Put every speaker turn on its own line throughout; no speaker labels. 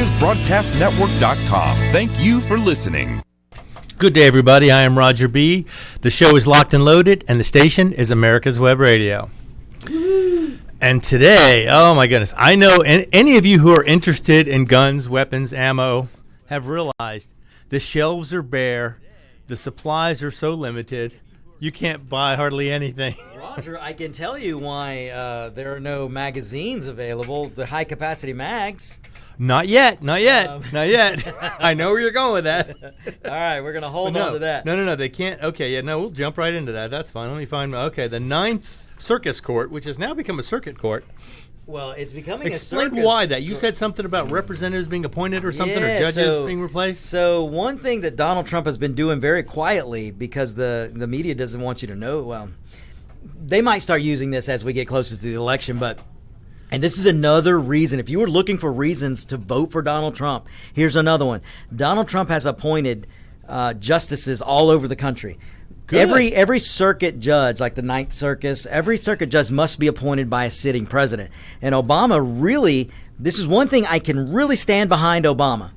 AmericasBroadcastNetwork.com. Thank you for listening.
Good day, everybody. I am Roger B. The show is Locked and Loaded, and the station is America's Web Radio. And today, oh my goodness, I know any of you who are interested in guns, weapons, ammo have realized the shelves are bare, the supplies are so limited, you can't buy hardly anything.
Roger, I can tell you why there are no magazines available, the high-capacity mags.
Not yet. I know where you're going with that.
All right, we're going to hold on to that.
No, they can't. Okay, yeah, no, we'll jump right into that. That's fine. Let me find, okay, the Ninth Circus Court, which has now become a circuit court.
Well, it's becoming
Explain
a circus.
why that. You said something about representatives being appointed or something, or judges being replaced?
So one thing that Donald Trump has been doing very quietly, because the media doesn't want you to know, well, they might start using this as we get closer to the election, and this is another reason. If you were looking for reasons to vote for Donald Trump, here's another one. Donald Trump has appointed justices all over the country.
Good.
Every circuit judge, like the Ninth Circus, every circuit judge must be appointed by a sitting president. And Obama really, this is one thing I can really stand behind Obama,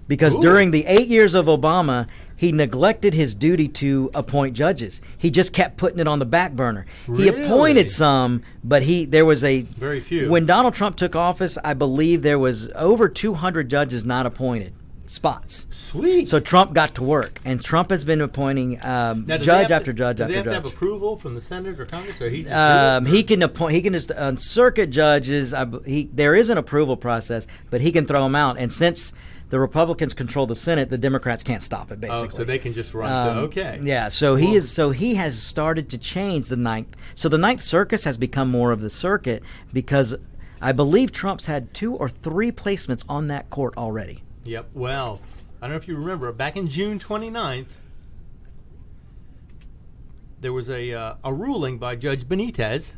because during the 8 years of Obama, he neglected his duty to appoint judges. He just kept putting it on the back burner.
Really?
He appointed some, but there was
very few.
When Donald Trump took office, I believe there was over 200 judges not appointed. Spots.
Sweet.
So Trump got to work, and Trump has been appointing judge after judge after judge.
Do they have to have approval from the Senate or Congress, or he
can appoint? He can just circuit judges. There is an approval process, but he can throw them out. And since the Republicans control the Senate, the Democrats can't stop it. Basically,
so they can just run. Okay.
Yeah. So he is. So he has started to change the Ninth. So the Ninth Circus has become more of the circuit, because I believe Trump's had 2 or 3 placements on that court already.
Yep. Well, I don't know if you remember, back in June 29th, there was a ruling by Judge Benitez,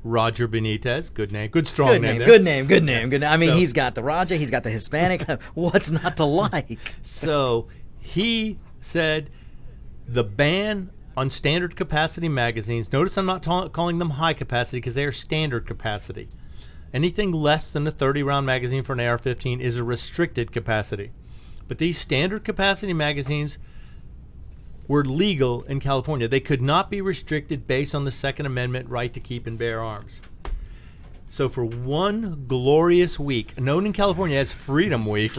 Roger Benitez. Good name. Good strong name there.
Good name. I mean, he's got the Roger, he's got the Hispanic. What's not to like?
So he said the ban on standard capacity magazines, notice I'm not calling them high capacity because they are standard capacity. Anything less than a 30-round magazine for an AR-15 is a restricted capacity. But these standard capacity magazines were legal in California. They could not be restricted based on the Second Amendment right to keep and bear arms. So for one glorious week, known in California as Freedom Week,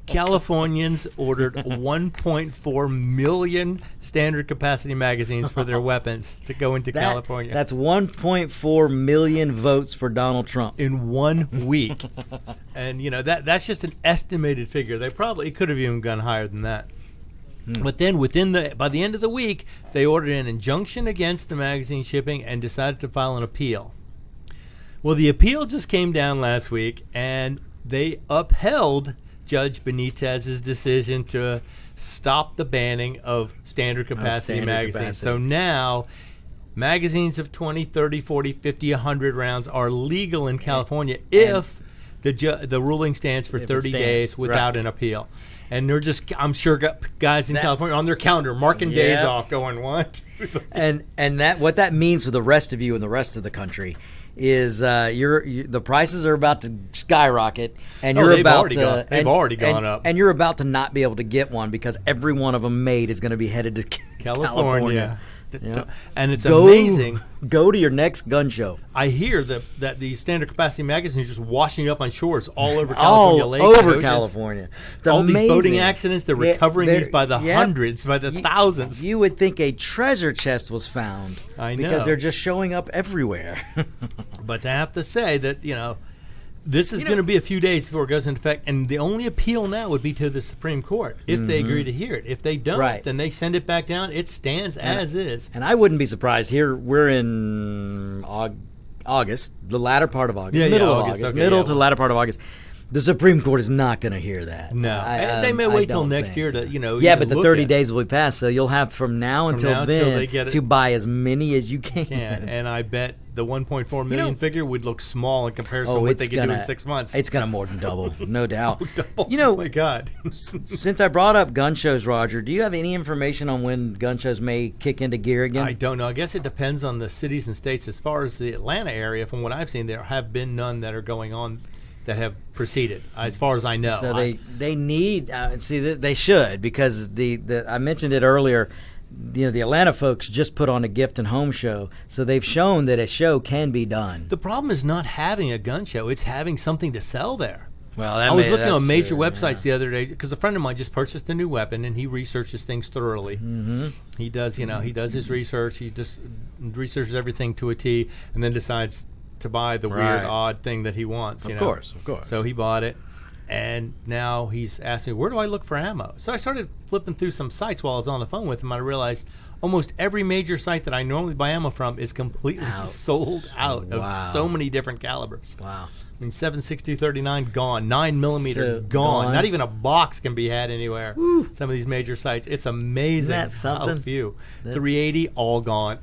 Californians ordered 1.4 million standard capacity magazines for their weapons to go into California.
That's 1.4 million votes for Donald Trump
in 1 week. And that's just an estimated figure. They probably could have even gone higher than that. But then by the end of the week, they ordered an injunction against the magazine shipping and decided to file an appeal. Well, the appeal just came down last week, and they upheld Judge Benitez's decision to stop the banning of standard capacity magazines. So now magazines of 20, 30, 40, 50, 100 rounds are legal in California if the ruling stands for 30 days without an appeal. And they're just, I'm sure, guys in California on their calendar marking days off, going, what?
and that what that means for the rest of you and the rest of the country is the prices are about to skyrocket, and
they've already gone up,
and you're about to not be able to get one because every one of them made is going to be headed to California. Yeah.
And it's amazing.
Go to your next gun show.
I hear that these standard capacity magazines are just washing up on shores all over California.
All over California.
All these boating accidents, they're recovering these by the hundreds, by the thousands.
You would think a treasure chest was found.
I know.
Because they're just showing up everywhere.
But I have to say that, this is going to be a few days before it goes into effect, and the only appeal now would be to the Supreme Court if they agree to hear it. If they don't, then they send it back down. It stands as is.
And I wouldn't be surprised. Here we're in August, the latter part of August, middle of August, middle to the latter part of August. The Supreme Court is not going to hear that.
No, they may wait till next year to,
Yeah, but the 30 days will be passed, so you'll have from now until then to buy as many as you can.
And I bet the 1.4 million figure would look small in comparison to what they could do in 6 months.
It's going to more than double, no doubt.
Double? Oh my God!
Since I brought up gun shows, Roger, do you have any information on when gun shows may kick into gear again?
I don't know. I guess it depends on the cities and states. As far as the Atlanta area, from what I've seen, there have been none that are going on that have proceeded, as far as I know.
So they need they should, because the I mentioned it earlier. The Atlanta folks just put on a gift and home show, so they've shown that a show can be done.
The problem is not having a gun show; it's having something to sell there.
Well,
I was looking on major websites the other day because a friend of mine just purchased a new weapon and he researches things thoroughly. Mm-hmm. He does, he does his research. He just researches everything to a T, and then decides to buy the weird, odd thing that he wants.
Of course.
So he bought it, and now he's asking me, where do I look for ammo? So I started flipping through some sites while I was on the phone with him. I realized almost every major site that I normally buy ammo from is completely sold out of so many different calibers.
Wow.
I mean, 7.62-39 gone, 9mm
So
gone. Not even a box can be had anywhere. Woo. Some of these major sites, it's amazing.
Isn't that something?
How few. 380 all gone.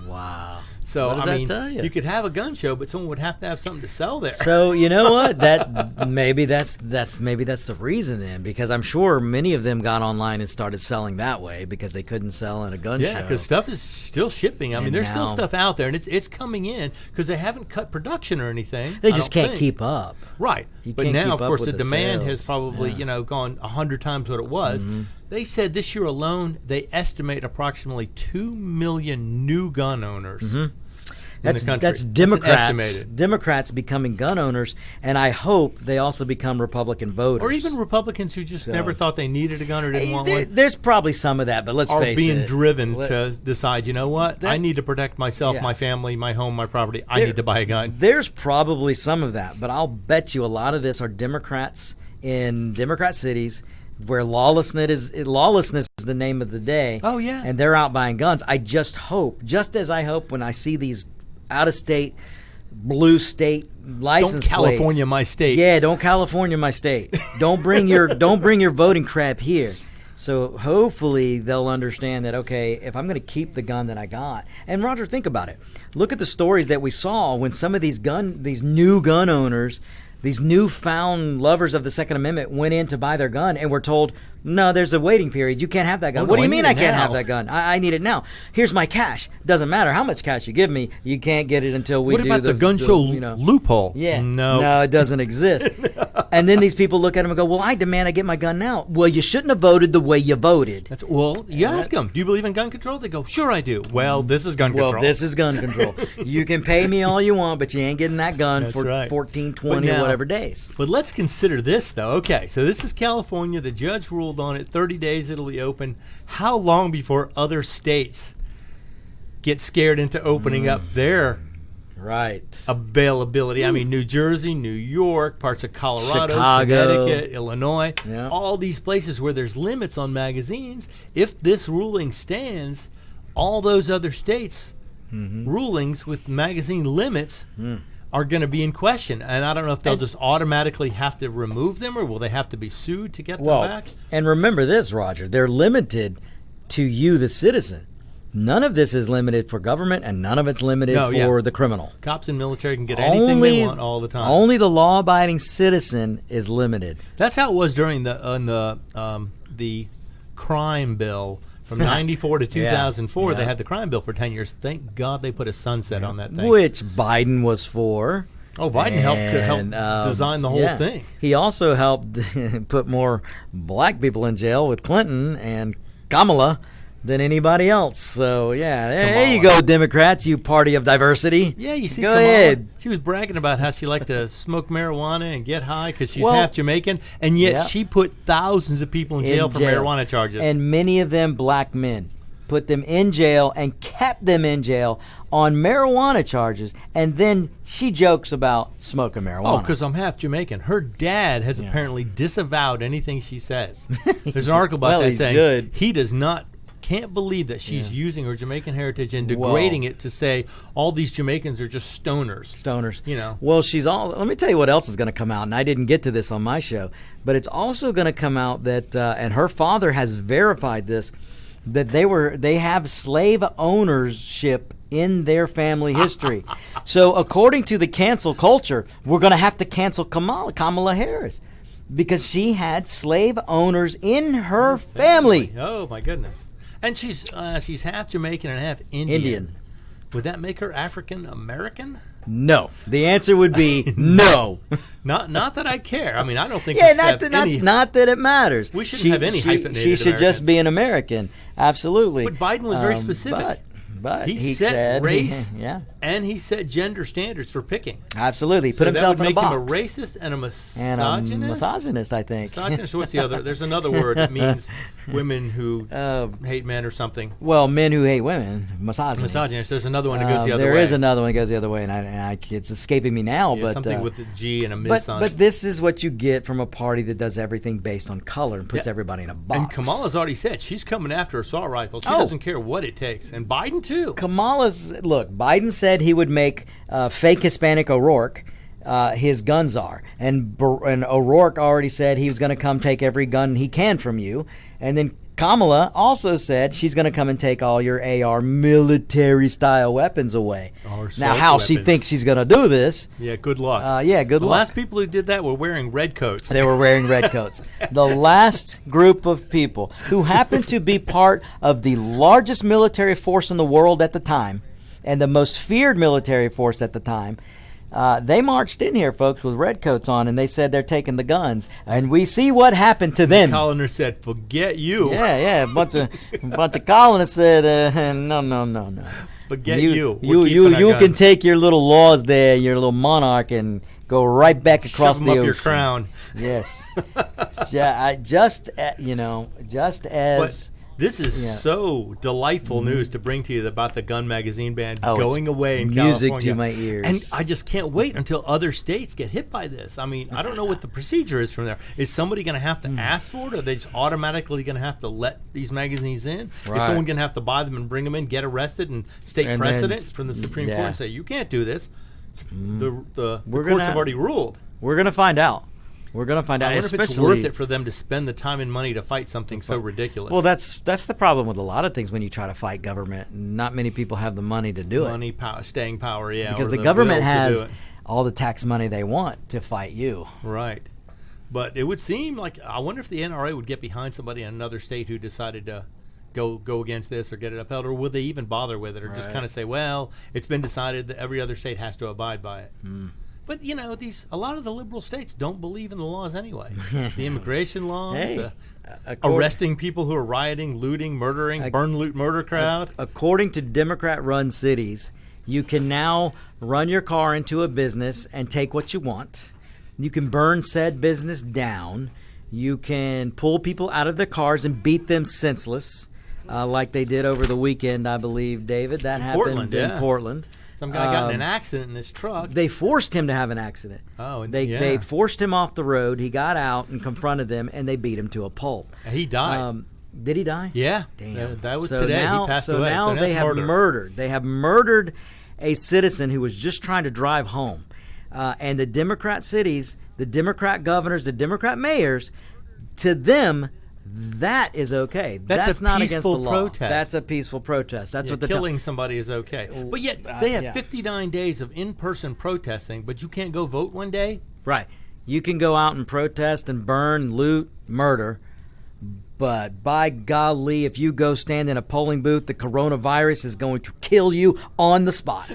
Wow.
So
what does
I
that tell you?
You could have a gun show, but someone would have to have something to sell there.
So you know what? That maybe that's the reason then, because I'm sure many of them got online and started selling that way because they couldn't sell in a gun show.
Yeah, because stuff is still shipping. I mean, there's still
now-
stuff out there, and it's coming in because they haven't cut production or anything.
They
I
just
don't
can't
think.
keep up.
Right.
You
But
can't
now,
keep
of
up
course,
with
the
the
demand
sales.
has probably, gone 100 times what it was.
Mm-hmm.
They said this year alone, they estimate approximately 2 million new gun owners in the country.
That's Democrats becoming gun owners, and I hope they also become Republican voters.
Or even Republicans who just never thought they needed a gun or didn't want one.
There's probably some of that, but let's
Are
face
being
it.
driven to decide, you know what? I need to protect myself, my family, my home, my property. I need to buy a gun.
There's probably some of that, but I'll bet you a lot of this are Democrats in Democrat cities where lawlessness is the name of the day.
Oh, yeah.
And they're out buying guns. I just hope, just as I hope when I see these out-of-state, blue state license
Don't California
plates.
my state.
Yeah, don't California my state. Don't bring your voting crap here. So hopefully they'll understand that, okay, if I'm going to keep the gun that I got. And Roger, think about it. Look at the stories that we saw when some of these new gun owners, these newfound lovers of the Second Amendment went in to buy their gun and were told, no, there's a waiting period. You can't have that gun.
Oh,
What
no,
do you
I
mean
need
I
it
can't
now.
have that gun? I need it now. Here's my cash. Doesn't matter how much cash you give me. You can't get it until we
What
do
about the gun show loophole?
Yeah.
No.
it doesn't exist. And then these people look at him and go, well, I demand I get my gun now. Well, you shouldn't have voted the way you voted.
You ask them, do you believe in gun control? They go, sure I do. Well, this is gun control.
Well, this is gun control. You can pay me all you want, but you ain't getting that gun
That's
for
right.
14,
But
20,
now-
or whatever days.
But let's consider this, though. Okay, so this is California. The judge ruled on it. 30 days it'll be open. How long before other states get scared into opening up their
Right.
availability? I mean, New Jersey, New York, parts of Colorado,
Chicago.
Connecticut, Illinois,
Yeah.
all these places where there's limits on magazines. If this ruling stands, all those other states' rulings with magazine limits are going to be in question. And I don't know if they'll just automatically have to remove them, or will they have to be sued to get them back?
And remember this, Roger. They're limited to you, the citizen. None of this is limited for government, and none of it's limited for the criminal.
Cops and military can get anything they want all the time.
Only the law-abiding citizen is limited.
That's how it was during the crime bill from 94 to 2004.
Yeah.
They had the crime bill for 10 years. Thank God they put a sunset on that thing.
Which Biden was for.
Oh, Biden helped design the whole thing.
He also helped put more black people in jail with Clinton and Kamala than anybody else. So, yeah, there you go, Democrats, you party of diversity.
Yeah, you see,
Go
Kamala,
ahead.
she was bragging about how she liked to smoke marijuana and get high because she's
Well,
half Jamaican, and yet
yeah.
she put thousands of people in jail for marijuana charges.
And many of them black men. Put them in jail and kept them in jail on marijuana charges. And then she jokes about smoking marijuana.
Oh, because I'm half Jamaican. Her dad has apparently disavowed anything she says. There's an article about
Well,
that
he
saying
should.
he can't believe that she's using her Jamaican heritage and degrading it to say all these Jamaicans are just stoners.
Stoners.
You know.
Well, let me tell you what else is going to come out, and I didn't get to this on my show, but it's also going to come out that, and her father has verified this, that they have slave ownership in their family history. So according to the cancel culture, we're going to have to cancel Kamala Harris because she had slave owners in her family.
Oh my goodness! And she's half Jamaican and half Indian. Would that make her African American?
No. The answer would be no.
Not that I care. I mean, I don't think
Yeah,
we should have any.
not that it matters.
We shouldn't have any hyphenated
She should just
Americans.
be an American. Absolutely.
But Biden was very specific.
But
He
said
set race,
yeah,
and he set gender standards for picking.
absolutely.
So
Put
that
himself
would
in a
make him
box.
a racist and a
And
misogynist.
a misogynist, I think.
Misogynist. What's the other? There's another word that means women who hate men or something.
Well, men who hate women, misogynist.
Misogynist. There's another one that goes the other way.
There is another one that goes the other way, and it's escaping me now.
Yeah,
but
something with a G and a mis on it.
but this is what you get from a party that does everything based on color and puts
Yeah.
everybody in a box.
And Kamala's already said she's coming after assault rifles. She
Oh.
doesn't care what it takes. And Biden too.
Look, Biden said he would make fake Hispanic O'Rourke his gun czar. And O'Rourke already said he was going to come take every gun he can from you. And then Kamala also said she's going to come and take all your AR military-style weapons away.
Or
Now,
assault
how she
weapons.
thinks she's going to do this,
Yeah, good luck.
good
The
luck.
last people who did that were wearing red coats.
They were wearing red coats. The last group of people who happened to be part of the largest military force in the world at the time and the most feared military force at the time, they marched in here, folks, with red coats on, and they said they're taking the guns. And we see what happened to them.
Colliner said, "Forget you.
Yeah. A bunch of colonists said, no.
Forget you. We're keeping
You
our
can
guns.
take your little laws there, your little monarch, and go right back across
Shove
the
'em
ocean.
up your crown."
Yes. Just as
But this is
Yeah.
so delightful news to bring to you about the Gun Magazine ban
Oh,
going
it's
away in
music
California.
to my ears.
And I just can't wait until other states get hit by this. I mean, I don't know what the procedure is from there. Is somebody going to have to ask for it, or are they just automatically going to have to let these magazines in?
Right.
Is someone going to have to buy them and bring them in, get arrested, and state
And
precedent
then-
from the Supreme
yeah.
Court and say, you can't do this? The
We're
courts
gonna-
have already ruled.
we're gonna find out. We're gonna find out.
I wonder if it's
especially-
worth it for them to spend the time and money to fight something so ridiculous.
Well, that's the problem with a lot of things when you try to fight government. Not many people have the money to do it
money, power, staying power, yeah.
because
or
the
will
government
to
has
do it.
all the tax money they want to fight you.
Right. But it would seem like, I wonder if the NRA would get behind somebody in another state who decided to go against this or get it upheld, or would they even bother with it, or just
Right.
kind of say, well, it's been decided that every other state has to abide by it.
Hmm.
But a lot of the liberal states don't believe in the laws anyway. The immigration laws,
Hey,
the
accord-
arresting people who are rioting, looting, murdering, burn, loot, murder crowd.
According to Democrat-run cities, you can now run your car into a business and take what you want. You can burn said business down. You can pull people out of their cars and beat them senseless, like they did over the weekend, I believe, David. That happened
Portland,
in
yeah.
Portland.
Some guy got in an accident in his truck.
They forced him to have an accident.
Oh, and
They forced him off the road. He got out and confronted them, and they beat him to a pulp.
He died.
Did he die?
Yeah.
Damn.
That was
so
today.
Now,
He passed
so
away.
now
So
they
that's
have
murder.
murdered. They have murdered a citizen who was just trying to drive home. And the Democrat cities, the Democrat governors, the Democrat mayors, to them, that is okay.
That's a
not against the
peaceful
law.
protest.
That's a peaceful protest. That's
Yeah,
what the
killing somebody is okay. But yet they have
yeah.
59 days of in-person protesting, but you can't go vote one day?
Right. You can go out and protest and burn, loot, murder. But by golly, if you go stand in a polling booth, the coronavirus is going to kill you on the spot.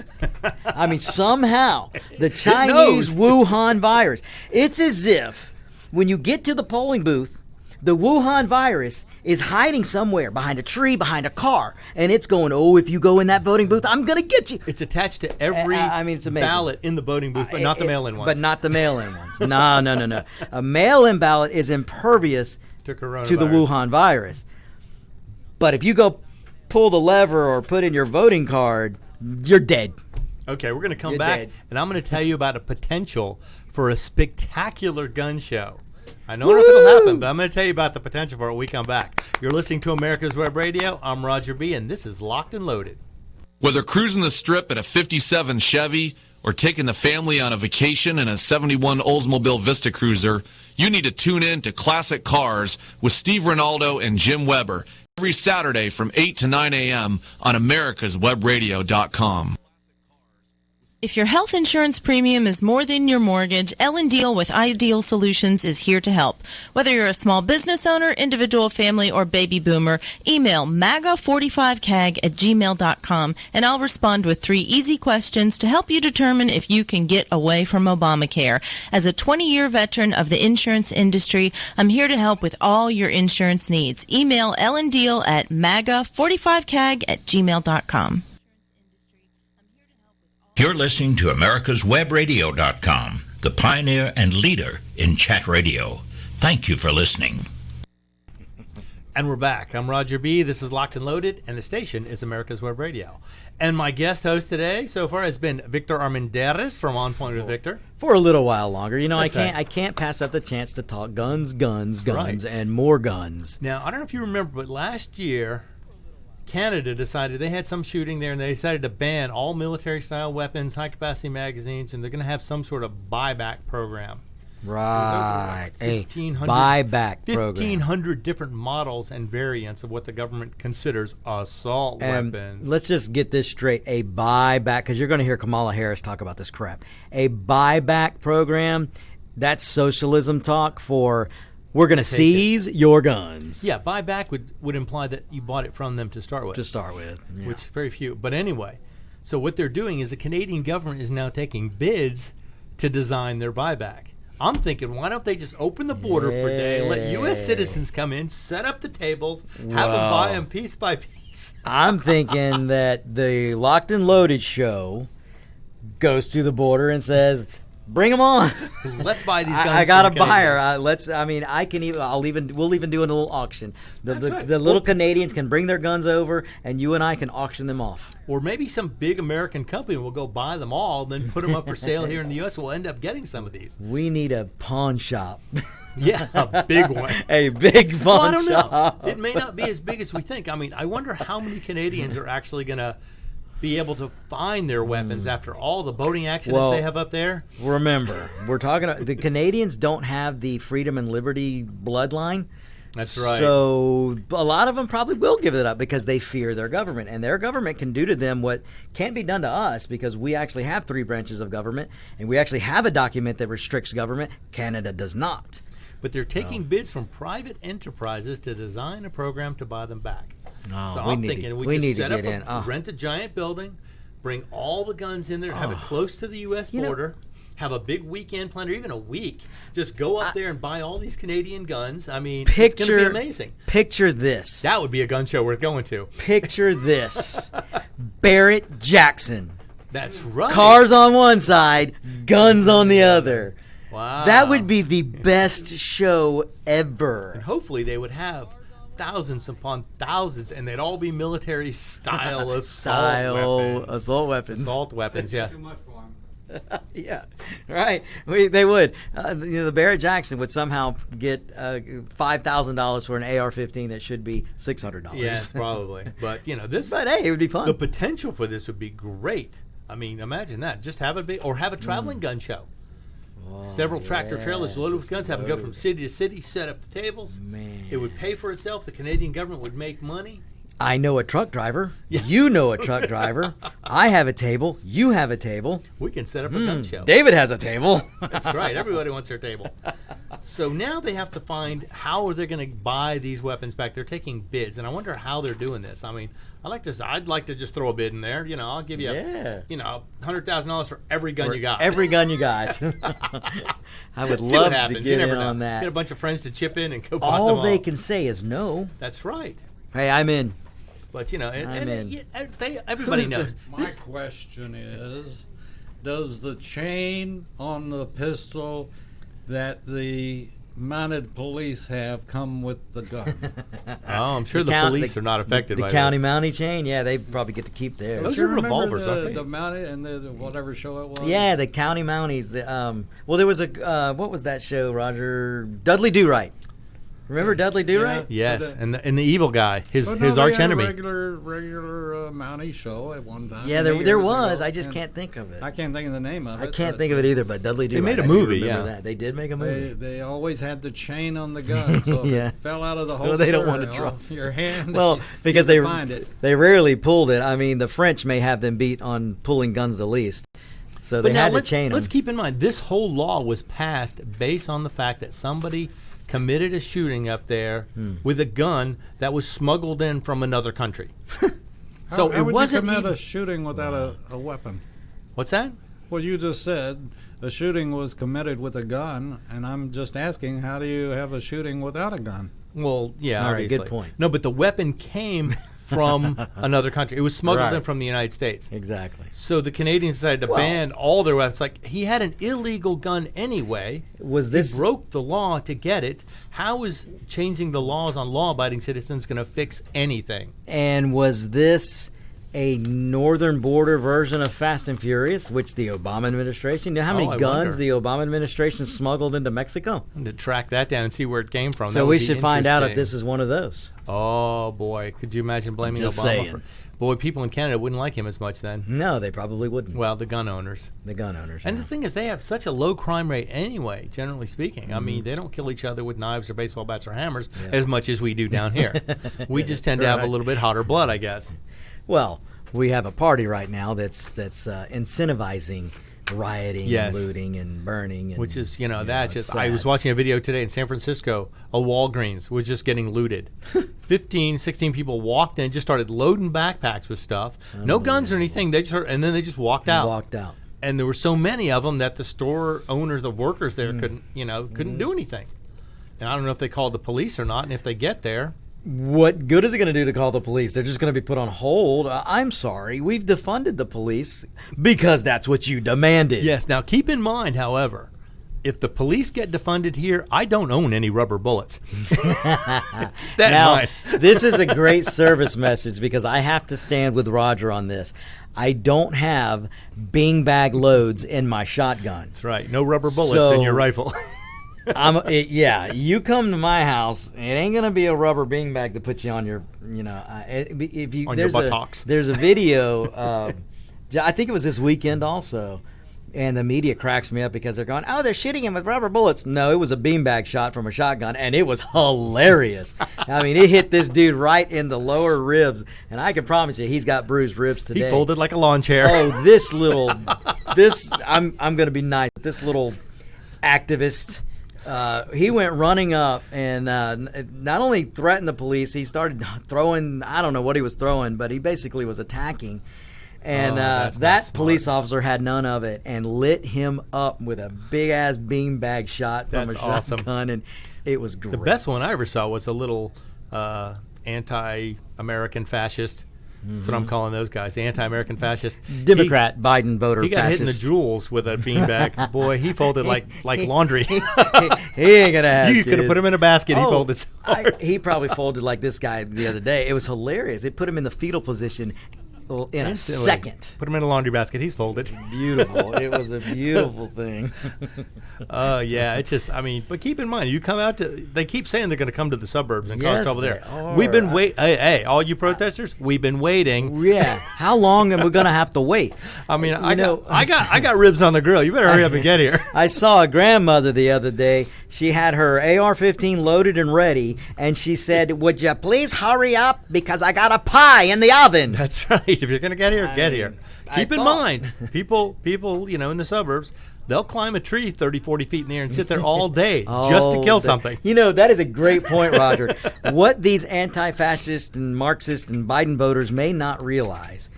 I mean, somehow, the Chinese Wuhan virus, it's as if when you get to the polling booth, the Wuhan virus is hiding somewhere behind a tree, behind a car, and it's going, oh, if you go in that voting booth, I'm going to get you.
It's attached to every
I mean, it's amazing.
ballot in the voting booth, but not the mail-in ones.
But not the mail-in ones. No. A mail-in ballot is impervious
to coronavirus.
to the Wuhan virus. But if you go pull the lever or put in your voting card, you're dead.
Okay, we're going to come
You're
back,
dead.
and I'm going to tell you about a potential for a spectacular gun show. I don't know if it'll happen, but I'm going to tell you about the potential for it when we come back. You're listening to America's Web Radio. I'm Roger B., and this is Locked and Loaded.
Whether cruising the strip in a 57 Chevy or taking the family on a vacation in a 71 Oldsmobile Vista Cruiser, you need to tune in to Classic Cars with Steve Ronaldo and Jim Weber every Saturday from 8 to 9 a.m. on americaswebradio.com.
If your health insurance premium is more than your mortgage, Ellen Deal with Ideal Solutions is here to help. Whether you're a small business owner, individual family, or baby boomer, email MAGA45CAG@gmail.com and I'll respond with 3 easy questions to help you determine if you can get away from Obamacare. As a 20-year veteran of the insurance industry, I'm here to help with all your insurance needs. Email Ellen Deal at MAGA45CAG@gmail.com.
You're listening to America'sWebRadio.com, the pioneer and leader in chat radio. Thank you for listening.
And we're back. I'm Roger B. This is Locked and Loaded, and the station is America's Web Radio. And my guest host today so far has been Victor Armendariz from On Point with Victor.
For a little while longer. You know,
That's right.
I can't pass up the chance to talk guns,
Right.
and more guns.
Now, I don't know if you remember, but last year, Canada decided they had some shooting there, and they decided to ban all military-style weapons, high-capacity magazines, and they're going to have some sort of buyback program.
Right. A
1,500
buyback program.
1,500 different models and variants of what the government considers assault weapons.
Let's just get this straight. A buyback, because you're going to hear Kamala Harris talk about this crap. A buyback program, that's socialism talk for we're going to seize your guns.
Yeah, buyback would imply that you bought it from them to start with.
To start with. Yeah.
Which very few. But anyway, so what they're doing is the Canadian government is now taking bids to design their buyback. I'm thinking, why don't they just open the border for a day, let U.S. citizens come in, set up the tables, have them buy them piece by piece?
I'm thinking that the Locked and Loaded show goes to the border and says, bring them on.
Let's buy these guns.
I got a
from the
buyer.
Canadians.
We'll even do a little auction. The
right.
little Canadians can bring their guns over, and you and I can auction them off.
Or maybe some big American company will go buy them all, then put them up for sale here in the U.S. We'll end up getting some of these.
We need a pawn shop.
Yeah, a big one.
A big pawn
Well, I don't
shop.
know. It may not be as big as we think. I mean, I wonder how many Canadians are actually going to be able to find their weapons after all the boating accidents they have up there.
Remember, we're talking about the Canadians don't have the freedom and liberty bloodline.
That's right.
So a lot of them probably will give it up because they fear their government, and their government can do to them what can't be done to us because we actually have 3 branches of government, and we actually have a document that restricts government. Canada does not.
But they're taking bids from private enterprises to design a program to buy them back.
Oh,
So
we
I'm
need
thinking
to-
we
we
just
need to
set
get
up
in. Oh.
rent a giant building, bring all the guns in there, have it close to the U.S. border, have a big weekend plan, or even a week. Just go up there and buy all these Canadian guns. I mean, it's going to be amazing.
Picture this.
That would be a gun show worth going to.
Picture this. Barrett Jackson.
That's right.
Cars on one side, guns on the other.
Wow.
That would be the best show
And
ever.
hopefully they would have thousands upon thousands, and they'd all be military style
Assault weapons.
Assault weapons, yes.
Yeah, right. They would. The Barrett Jackson would somehow get $5,000 for an AR-15 that should be $600.
Yes, probably. But this.
But hey, it would be fun.
The potential for this would be great. I mean, imagine that. Just have it be, or have a traveling gun show. Several tractor trailers loaded with guns, have them go from city to city, set up the tables.
Man.
It would pay for itself. The Canadian government would make money.
I know a truck driver. You know a truck driver. I have a table. You have a table.
We can set up a gun show.
David has a table.
That's right. Everybody wants their table. So now they have to find how are they going to buy these weapons back. They're taking bids, and I wonder how they're doing this. I mean, I'd like to just throw a bid in there. I'll give you, $100,000 for every gun you got.
Every gun you got. I would
See what
love to
happens. You
get
never
in
know.
on that.
Get a bunch of friends to chip in and go buy them
All
all.
they can say is no.
That's right.
Hey, I'm in.
But
I'm in.
Everybody
Who's the-
knows.
My question is, does the chain on the pistol that the mounted police have come with the gun?
Oh, I'm sure the police are not affected
the
by
county
this.
mountie chain. Yeah, they probably get to keep theirs.
Those
Do you
are
remember
revolvers, aren't they?
the mounted and the whatever show it was?
Yeah, the county mounties. Well, there was a what was that show, Roger? Dudley Do-Right. Remember Dudley Do-Right?
Yes,
But,
and the evil guy, his
But no, they
arch
had
enemy.
A regular Mountie show at one time.
Yeah,
many
there
years
was.
ago,
I just
and
can't think of it.
I can't think of the name of it.
I can't
but
think of it either, but Dudley Do-Right.
made a
I do
movie,
remember
yeah.
that. They did make a movie.
They always had the chain on the gun, so if
Yeah.
it fell out of the
Well,
holster
they don't want to
or
drop
off your hand.
Well,
you
because
could find it.
they rarely pulled it. I mean, the French may have them beat on pulling guns the least. So they had to chain them.
Let's keep in mind, this whole law was passed based on the fact that somebody committed a shooting up there with a gun that was smuggled in from another country. So
how
it
would
wasn't
you commit
even,
a shooting without a weapon?
what's that?
Well, you just said a shooting was committed with a gun, and I'm just asking, how do you have a shooting without a gun?
Well, yeah,
All right, good
obviously.
point.
No, but the weapon came from another country. It was smuggled
Right.
in from the United States.
Exactly.
So the Canadians decided to ban all their weapons. Like, he had an illegal gun anyway.
Was this
He broke the law to get it. How is changing the laws on law-abiding citizens going to fix anything?
And was this a northern border version of Fast and Furious, which the Obama administration? You know how many
I
guns
wonder.
the Obama administration smuggled into Mexico?
And to track that down and see where it came from.
So
That
we
would be
should find out if
interesting.
this is one of those.
Oh boy, could you imagine blaming
just
Obama?
saying.
Boy, people in Canada wouldn't like him as much then.
No, they probably wouldn't.
Well, the gun owners.
The gun owners.
And
yeah.
the thing is, they have such a low crime rate anyway, generally speaking. I mean, they don't kill each other with knives or baseball bats or hammers as much as we do down here. We just tend to have a
Right.
little bit hotter blood, I guess.
Well, we have a party right now that's incentivizing rioting
Yes.
and looting and burning. And,
Which is, that's
it's
just, I
sad.
was watching a video today in San Francisco, a Walgreens was just getting looted. 15, 16 people walked in, just started loading backpacks with stuff. No guns or anything. They just, and then they just walked out.
Walked out.
And there were so many of them that the store owners, the workers there couldn't do anything. And I don't know if they called the police or not, and if they get there,
What good is it going to do to call the police? They're just going to be put on hold. I'm sorry. We've defunded the police because that's what you demanded.
yes. Now, keep in mind, however, if the police get defunded here, I don't own any rubber bullets. That in
Now,
mind.
this is a great service message because I have to stand with Roger on this. I don't have beanbag loads in my shotgun.
That's right. No rubber bullets in your rifle.
You come to my house, it ain't gonna be a rubber beanbag to put you on your, if you
On your
there's
buttocks.
There's a video. I think it was this weekend also, and the media cracks me up because they're going, "Oh, they're shooting him with rubber bullets." No, it was a beanbag shot from a shotgun, and it was hilarious. I mean, it hit this dude right in the lower ribs, and I can promise you, he's got bruised ribs today.
He folded like a lawn chair.
Oh, I'm gonna be nice. This little activist. He went running up and not only threatened the police, he started throwing, I don't know what he was throwing, but he basically was attacking. And
that's not
that
smart.
police officer had none of it and lit him up with a big-ass beanbag shot from
That's
a
awesome.
shotgun, and it was great.
The best one I ever saw was a little anti-American fascist. That's what I'm calling those guys, the anti-American fascist.
Democrat Biden voter
He got hit in the
fascist.
jewels with a beanbag. Boy, he folded like laundry.
He ain't gonna have
You could have
kids.
put him in a basket. He
Oh,
folded so hard.
he probably folded like this guy the other day. It was hilarious. It put him in the fetal position in a
Instantly.
second.
Put him in a laundry basket. He's folded.
Beautiful. It was a beautiful thing.
Yeah, it's just, but keep in mind, you come out to, they keep saying they're going to come to the suburbs and
Yes,
cause trouble there.
they are.
We've been hey, all you protesters, we've been waiting.
Yeah. How long am we gonna have to wait?
I got ribs on the grill. You better hurry up and get here.
I saw a grandmother the other day. She had her AR-15 loaded and ready, and she said, "Would you please hurry up because I got a pie in the oven."
That's right. If you're going to get here, get here.
mean,
Keep
I
in
thought-
mind, people, in the suburbs, they'll climb a tree 30, 40 feet in the air and sit there all day just to kill something.
That is a great point, Roger. What these anti-fascist and Marxist and Biden voters may not realize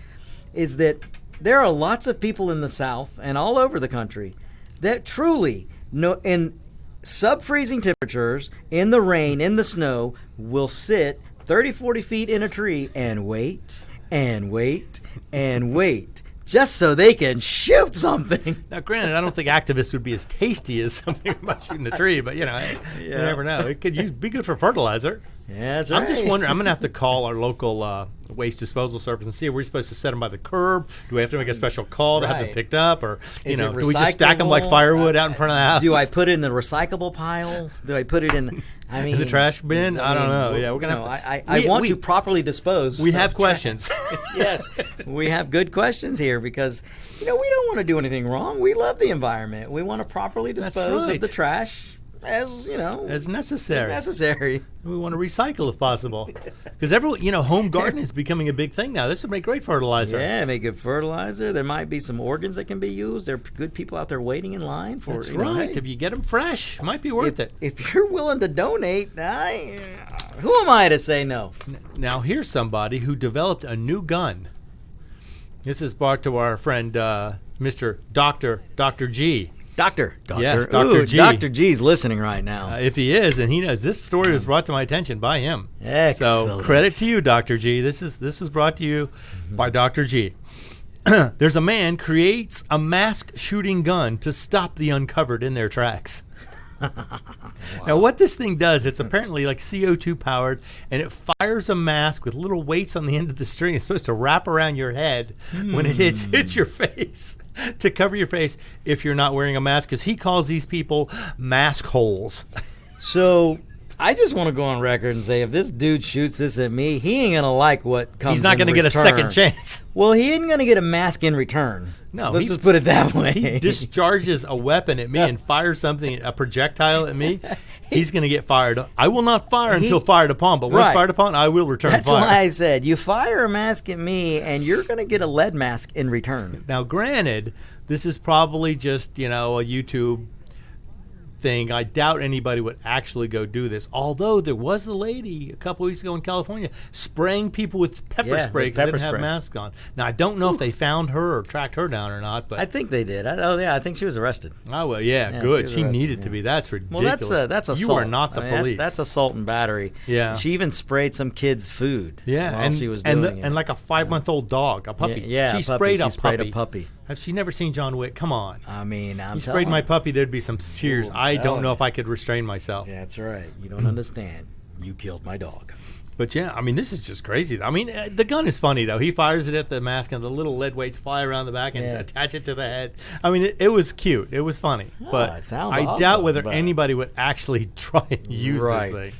is that there are lots of people in the South and all over the country that truly in sub-freezing temperatures, in the rain, in the snow, will sit 30, 40 feet in a tree and wait and wait and wait just so they can shoot something.
Now, granted, I don't think activists would be as tasty as something about shooting a tree, but you never know. It could be good for fertilizer.
Yeah, that's right.
I'm just wondering. I'm going to have to call our local waste disposal service and see if we're supposed to set them by the curb. Do we have to make a special call to have them
Right.
picked up, or
Is it
do we just stack them like
recyclable?
firewood out in front of the house?
Do I put it in the recyclable pile? Do I put it in?
In the trash bin? I don't know. Yeah, we're gonna have to.
I want to properly dispose.
We
of
have
trash.
questions.
Yes, we have good questions here because we don't want to do anything wrong. We love the environment. We want to properly dispose
right.
of the trash as you know,
as necessary.
As necessary.
We want to recycle if possible, because everyone, home gardening is becoming a big thing now. This would make great fertilizer.
Yeah, make good fertilizer. There might be some organs that can be used. There are good people out there waiting in line for.
That's right.
Hey,
if you get them fresh, it might be worth it.
If you're willing to donate, who am I to say no?
Now here's somebody who developed a new gun. This is brought to our friend Mr. Dr. G.
Doctor.
Yes, Dr. G.
Dr. G's listening right now.
If he is, and he knows, this story was brought to my attention by him.
Excellent.
So credit to you, Dr. G. This is brought to you by Dr. G. There's a man creates a mask shooting gun to stop the uncovered in their tracks. Now, what this thing does, it's apparently like CO2 powered, and it fires a mask with little weights on the end of the string. It's supposed to wrap around your head when it hits your face to cover your face if you're not wearing a mask, because he calls these people mask holes.
So I just want to go on record and say, if this dude shoots this at me, he ain't gonna like what comes.
He's not
going to
get a second chance.
Well, he ain't gonna get a mask in return.
No,
let's just put it that way.
He discharges a weapon at me and fires a projectile at me. He's going to get fired. I will not fire until fired upon, but once fired upon, I will return
That's
fire.
That's why I said, you fire a mask at me, and you're going to get a lead mask in return.
Now, granted, this is probably just, a YouTube thing. I doubt anybody would actually go do this. Although there was a lady a couple weeks ago in California spraying people with pepper spray because they didn't have masks on. Now, I don't know if they found her or tracked her down or not, but
I think they did. I think she was arrested.
Oh, well, yeah, good. She needed to be. That's ridiculous.
Well, that's assault.
You are not the police.
That's assault and battery.
Yeah.
She even sprayed some kid's food.
Yeah,
while she was doing it.
And like a 5-month-old dog, a puppy.
Yeah,
she sprayed a
puppy.
Has she never seen John Wick? Come on.
I mean,
you sprayed my puppy, there'd be some serious. I don't know if I could restrain myself.
That's right. You don't understand. You killed my dog.
But yeah, I mean, this is just crazy. I mean, the gun is funny though. He fires it at the mask, and the little lead weights fly around the back and attach it to the head. I mean, it was cute. It was funny. But I doubt whether anybody would actually try and use this thing.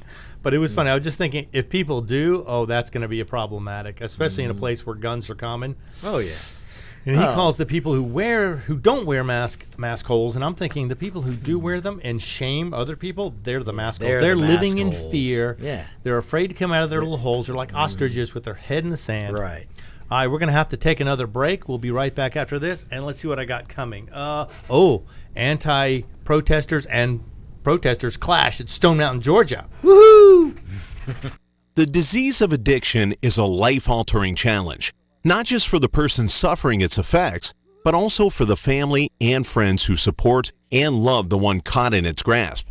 But it was funny. I was just thinking, if people do, that's going to be problematic, especially in a place where guns are common.
Oh yeah.
And he calls the people who don't wear mask holes, and I'm thinking the people who do wear them and shame other people, they're the mask holes. They're living in fear.
Yeah.
They're afraid to come out of their little holes. They're like ostriches with their head in the sand.
Right.
All right, we're going to have to take another break. We'll be right back after this, and let's see what I got coming. Anti-protesters and protesters clash at Stone Mountain, Georgia.
Woohoo!
The disease of addiction is a life-altering challenge. Not just for the person suffering its effects, but also for the family and friends who support and love the one caught in its grasp.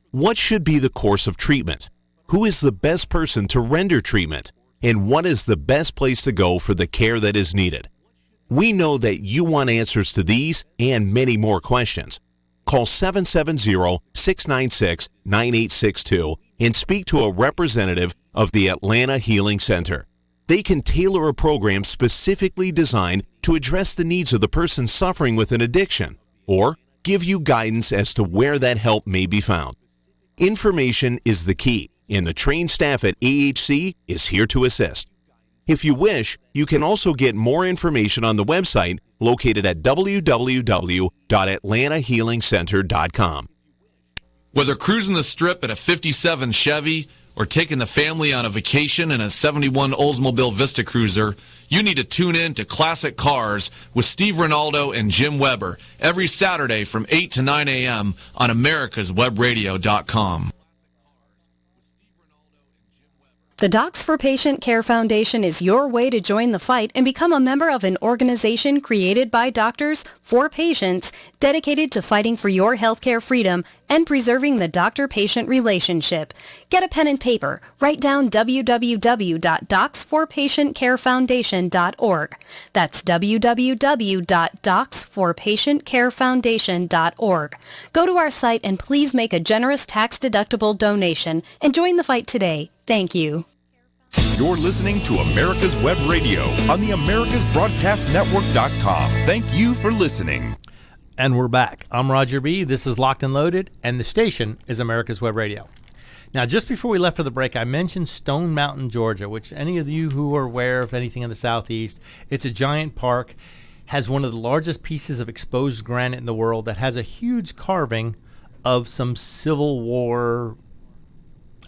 What should be the course of treatment? Who is the best person to render treatment? And what is the best place to go for the care that is needed? We know that you want answers to these and many more questions. Call 770-696-9862 and speak to a representative of the Atlanta Healing Center. They can tailor a program specifically designed to address the needs of the person suffering with an addiction, or give you guidance as to where that help may be found. Information is the key, and the trained staff at AHC is here to assist. If you wish, you can also get more information on the website located at www.atlantahealingcenter.com.
Whether cruising the strip in a 57 Chevy or taking the family on a vacation in a 71 Oldsmobile Vista Cruiser, you need to tune in to Classic Cars with Steve Ronaldo and Jim Weber every Saturday from 8 to 9 a.m. on americaswebradio.com.
The Docs for Patient Care Foundation is your way to join the fight and become a member of an organization created by doctors for patients dedicated to fighting for your healthcare freedom and preserving the doctor-patient relationship. Get a pen and paper. Write down www.docsforpatientcarefoundation.org. That's www.docsforpatientcarefoundation.org. Go to our site and please make a generous tax-deductible donation and join the fight today. Thank you.
You're listening to America's Web Radio on the AmericasBroadcastNetwork.com. Thank you for listening.
And we're back. I'm Roger B. This is Locked and Loaded, and the station is America's Web Radio. Now, just before we left for the break, I mentioned Stone Mountain, Georgia, which any of you who are aware of anything in the Southeast, it's a giant park, has one of the largest pieces of exposed granite in the world that has a huge carving of some Civil War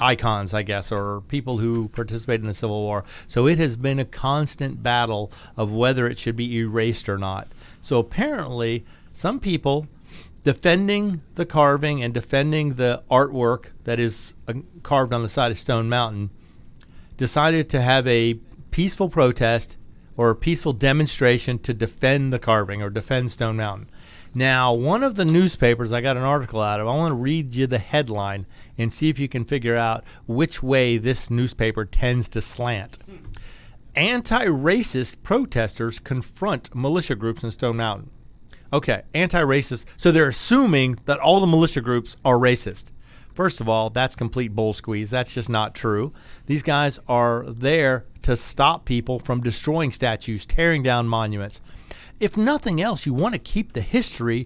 icons, I guess, or people who participated in the Civil War. So it has been a constant battle of whether it should be erased or not. So apparently, some people defending the carving and defending the artwork that is carved on the side of Stone Mountain decided to have a peaceful protest or a peaceful demonstration to defend the carving or defend Stone Mountain. Now, one of the newspapers I got an article out of, I want to read you the headline and see if you can figure out which way this newspaper tends to slant. Anti-racist protesters confront militia groups in Stone Mountain. Okay, anti-racist. So they're assuming that all the militia groups are racist. First of all, that's complete bull squeeze. That's just not true. These guys are there to stop people from destroying statues, tearing down monuments. If nothing else, you want to keep the history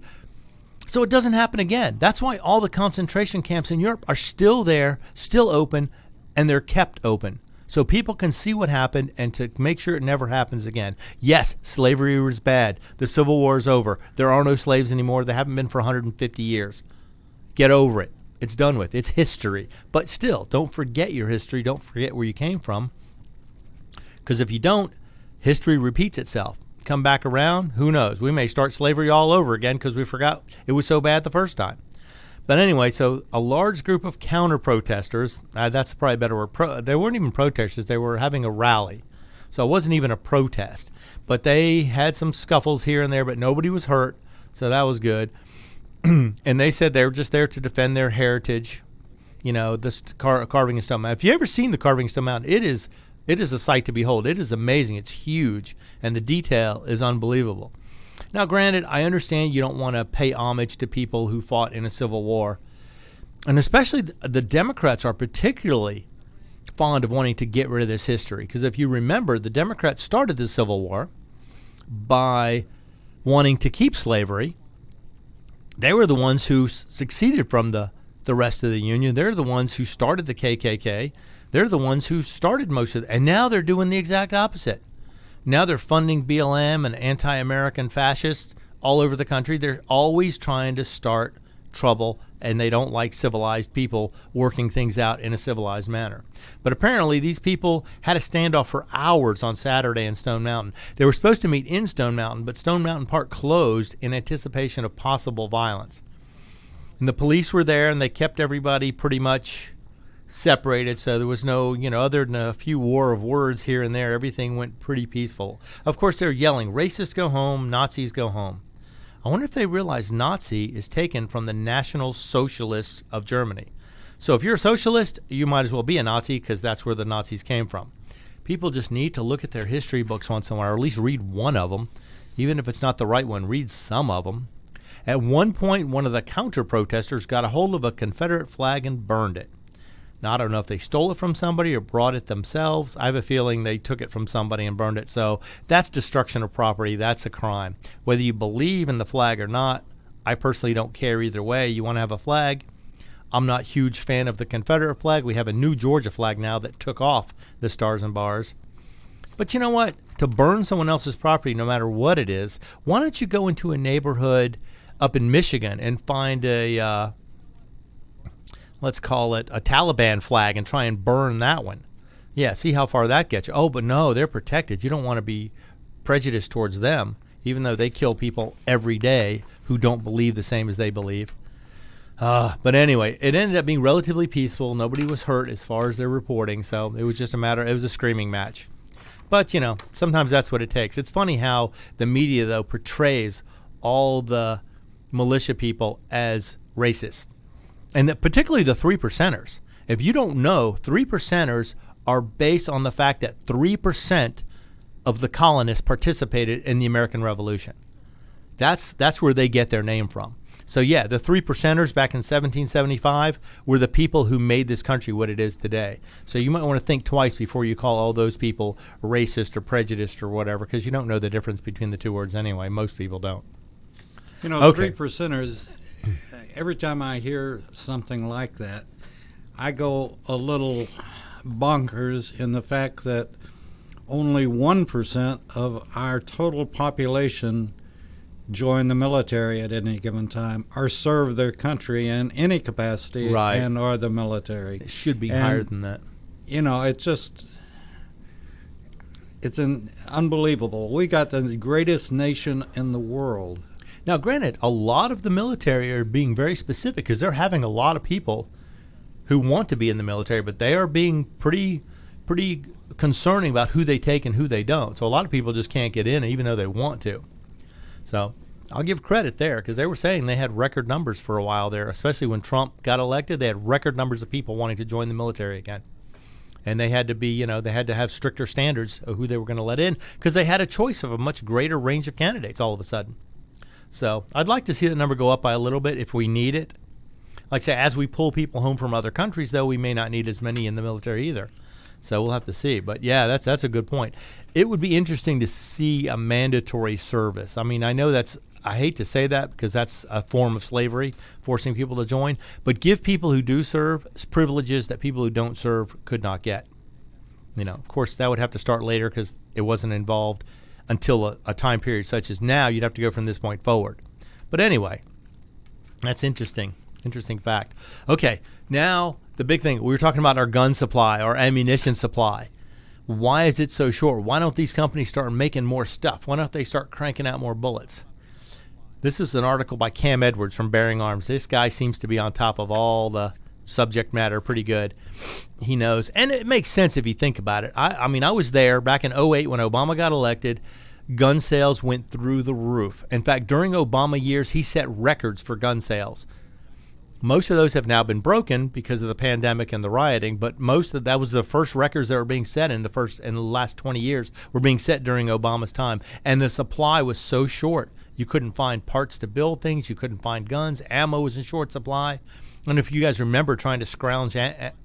so it doesn't happen again. That's why all the concentration camps in Europe are still there, still open, and they're kept open. So people can see what happened and to make sure it never happens again. Yes, slavery was bad. The Civil War is over. There are no slaves anymore. They haven't been for 150 years. Get over it. It's done with. It's history. But still, don't forget your history. Don't forget where you came from. Because if you don't, history repeats itself. Come back around, who knows? We may start slavery all over again because we forgot it was so bad the first time. But anyway, so a large group of counter-protesters, that's probably a better word. They weren't even protesters. They were having a rally. So it wasn't even a protest. But they had some scuffles here and there, but nobody was hurt. So that was good. And they said they were just there to defend their heritage, this carving in Stone Mountain. If you ever seen the carving in Stone Mountain, it is a sight to behold. It is amazing. It's huge, and the detail is unbelievable. Now, granted, I understand you don't want to pay homage to people who fought in a civil war, and especially the Democrats are particularly fond of wanting to get rid of this history, because if you remember, the Democrats started the Civil War by wanting to keep slavery. They were the ones who succeeded from the rest of the Union. They're the ones who started the KKK. They're the ones who started most of it. And now they're doing the exact opposite. Now they're funding BLM and anti-American fascists all over the country. They're always trying to start trouble, and they don't like civilized people working things out in a civilized manner. But apparently these people had a standoff for hours on Saturday in Stone Mountain. They were supposed to meet in Stone Mountain, but Stone Mountain Park closed in anticipation of possible violence. And the police were there, and they kept everybody pretty much separated, so there was no, other than a few war of words here and there, everything went pretty peaceful. Of course, they're yelling, racists go home, Nazis go home. I wonder if they realize Nazi is taken from the National Socialists of Germany. So if you're a socialist, you might as well be a Nazi because that's where the Nazis came from. People just need to look at their history books once in a while, or at least read one of them. Even if it's not the right one, read some of them. At one point, one of the counter-protesters got a hold of a Confederate flag and burned it. Now, I don't know if they stole it from somebody or brought it themselves. I have a feeling they took it from somebody and burned it. So that's destruction of property. That's a crime. Whether you believe in the flag or not, I personally don't care either way. You want to have a flag. I'm not a huge fan of the Confederate flag. We have a new Georgia flag now that took off the stars and bars. But you know what? To burn someone else's property, no matter what it is, why don't you go into a neighborhood up in Michigan and find a let's call it a Taliban flag and try and burn that one. Yeah, see how far that gets you. Oh, but no, they're protected. You don't want to be prejudiced towards them, even though they kill people every day who don't believe the same as they believe. But anyway, it ended up being relatively peaceful. Nobody was hurt as far as they're reporting, so it was just it was a screaming match. But, sometimes that's what it takes. It's funny how the media, though, portrays all the militia people as racist. And particularly the 3%ers. If you don't know, 3%ers are based on the fact that 3% of the colonists participated in the American Revolution. That's where they get their name from. So yeah, the 3%ers back in 1775 were the people who made this country what it is today. So you might want to think twice before you call all those people racist or prejudiced or whatever, because you don't know the difference between the two words anyway. Most people don't.
The 3%ers, every time I hear something like that, I go a little bonkers in the fact that only 1% of our total population join the military at any given time or serve their country in any capacity
Right.
and or the military.
It should be
And,
higher than that.
It's unbelievable. We got the greatest nation in the world.
Now, granted, a lot of the military are being very specific because they're having a lot of people who want to be in the military, but they are being pretty concerning about who they take and who they don't. So a lot of people just can't get in even though they want to. So I'll give credit there because they were saying they had record numbers for a while there, especially when Trump got elected. They had record numbers of people wanting to join the military again. And they had to be, they had to have stricter standards of who they were going to let in because they had a choice of a much greater range of candidates all of a sudden. So I'd like to see that number go up by a little bit if we need it. Like I say, as we pull people home from other countries, though, we may not need as many in the military either. So we'll have to see. But, yeah, that's a good point. It would be interesting to see a mandatory service. I mean, I know I hate to say that because that's a form of slavery, forcing people to join. But give people who do serve privileges that people who don't serve could not get. Of course, that would have to start later because it wasn't involved until a time period such as now. You'd have to go from this point forward. But anyway, that's interesting. Interesting fact. Okay, now the big thing. We were talking about our gun supply, our ammunition supply. Why is it so short? Why don't these companies start making more stuff? Why don't they start cranking out more bullets? This is an article by Cam Edwards from Bearing Arms. This guy seems to be on top of all the subject matter pretty good. He knows. And it makes sense if you think about it. I mean, I was there back in 2008 when Obama got elected. Gun sales went through the roof. In fact, during Obama years, he set records for gun sales. Most of those have now been broken because of the pandemic and the rioting, but that was the first records that were being set in the last 20 years were being set during Obama's time. And the supply was so short. You couldn't find parts to build things. You couldn't find guns. Ammo was in short supply. And if you guys remember trying to scrounge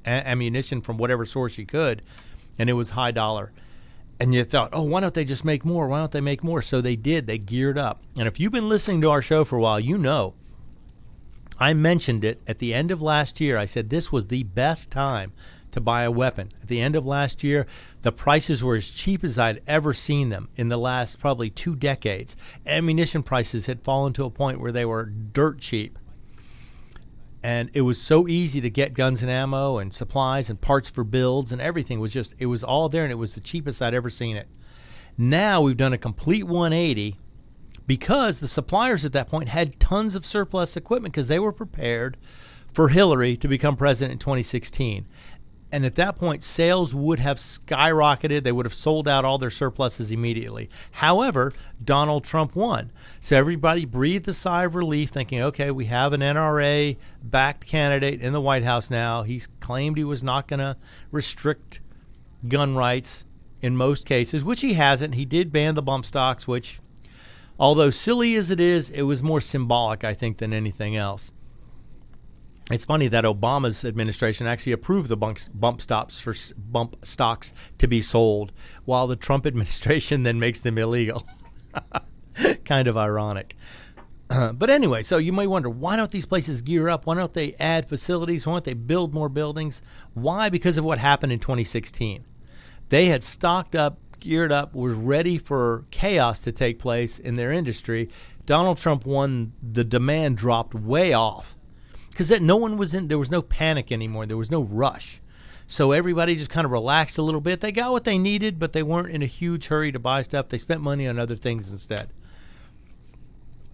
ammunition from whatever source you could, and it was high dollar. And you thought, oh, why don't they just make more? Why don't they make more? So they did. They geared up. And if you've been listening to our show for a while, you know I mentioned it at the end of last year. I said this was the best time to buy a weapon. At the end of last year, the prices were as cheap as I'd ever seen them in the last probably 2 decades. Ammunition prices had fallen to a point where they were dirt cheap. And it was so easy to get guns and ammo and supplies and parts for builds and everything. It was all there, and it was the cheapest I'd ever seen it. Now we've done a complete 180 because the suppliers at that point had tons of surplus equipment because they were prepared for Hillary to become president in 2016. And at that point, sales would have skyrocketed. They would have sold out all their surpluses immediately. However, Donald Trump won. So everybody breathed a sigh of relief thinking, okay, we have an NRA-backed candidate in the White House now. He's claimed he was not going to restrict gun rights in most cases, which he hasn't. He did ban the bump stocks, which, although silly as it is, it was more symbolic, I think, than anything else. It's funny that Obama's administration actually approved the bump stocks to be sold, while the Trump administration then makes them illegal. Kind of ironic. But anyway, so you may wonder, why don't these places gear up? Why don't they add facilities? Why don't they build more buildings? Why? Because of what happened in 2016. They had stocked up, geared up, was ready for chaos to take place in their industry. Donald Trump won. The demand dropped way off. Because no one was there was no panic anymore. There was no rush. So everybody just kind of relaxed a little bit. They got what they needed, but they weren't in a huge hurry to buy stuff. They spent money on other things instead.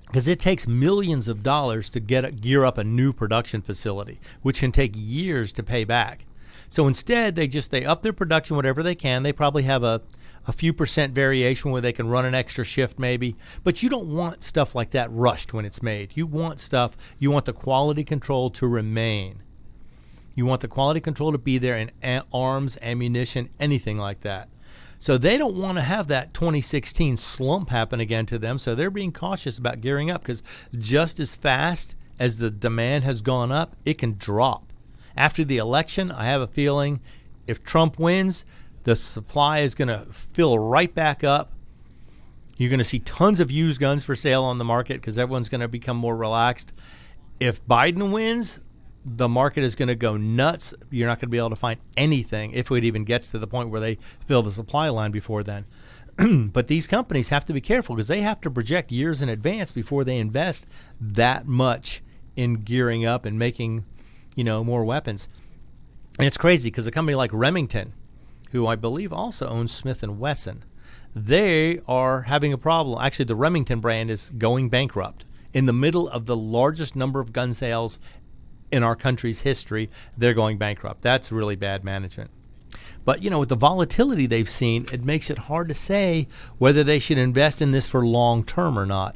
Because it takes millions of dollars to gear up a new production facility, which can take years to pay back. So instead, they up their production whatever they can. They probably have a few percent variation where they can run an extra shift maybe. But you don't want stuff like that rushed when it's made. You want the quality control to remain. You want the quality control to be there in arms, ammunition, anything like that. So they don't want to have that 2016 slump happen again to them. So they're being cautious about gearing up because just as fast as the demand has gone up, it can drop. After the election, I have a feeling if Trump wins, the supply is going to fill right back up. You're going to see tons of used guns for sale on the market because everyone's going to become more relaxed. If Biden wins, the market is going to go nuts. You're not going to be able to find anything if it even gets to the point where they fill the supply line before then. But these companies have to be careful because they have to project years in advance before they invest that much in gearing up and making, more weapons. And it's crazy because a company like Remington, who I believe also owns Smith & Wesson, they are having a problem. Actually, the Remington brand is going bankrupt. In the middle of the largest number of gun sales in our country's history, they're going bankrupt. That's really bad management. But, with the volatility they've seen, it makes it hard to say whether they should invest in this for long term or not.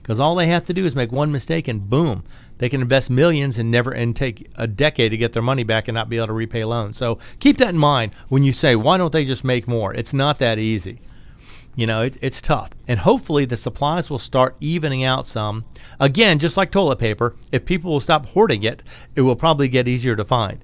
Because all they have to do is make one mistake and boom, they can invest millions and take a decade to get their money back and not be able to repay loans. So keep that in mind when you say, why don't they just make more? It's not that easy. It's tough. And hopefully the supplies will start evening out some. Again, just like toilet paper, if people will stop hoarding it, it will probably get easier to find.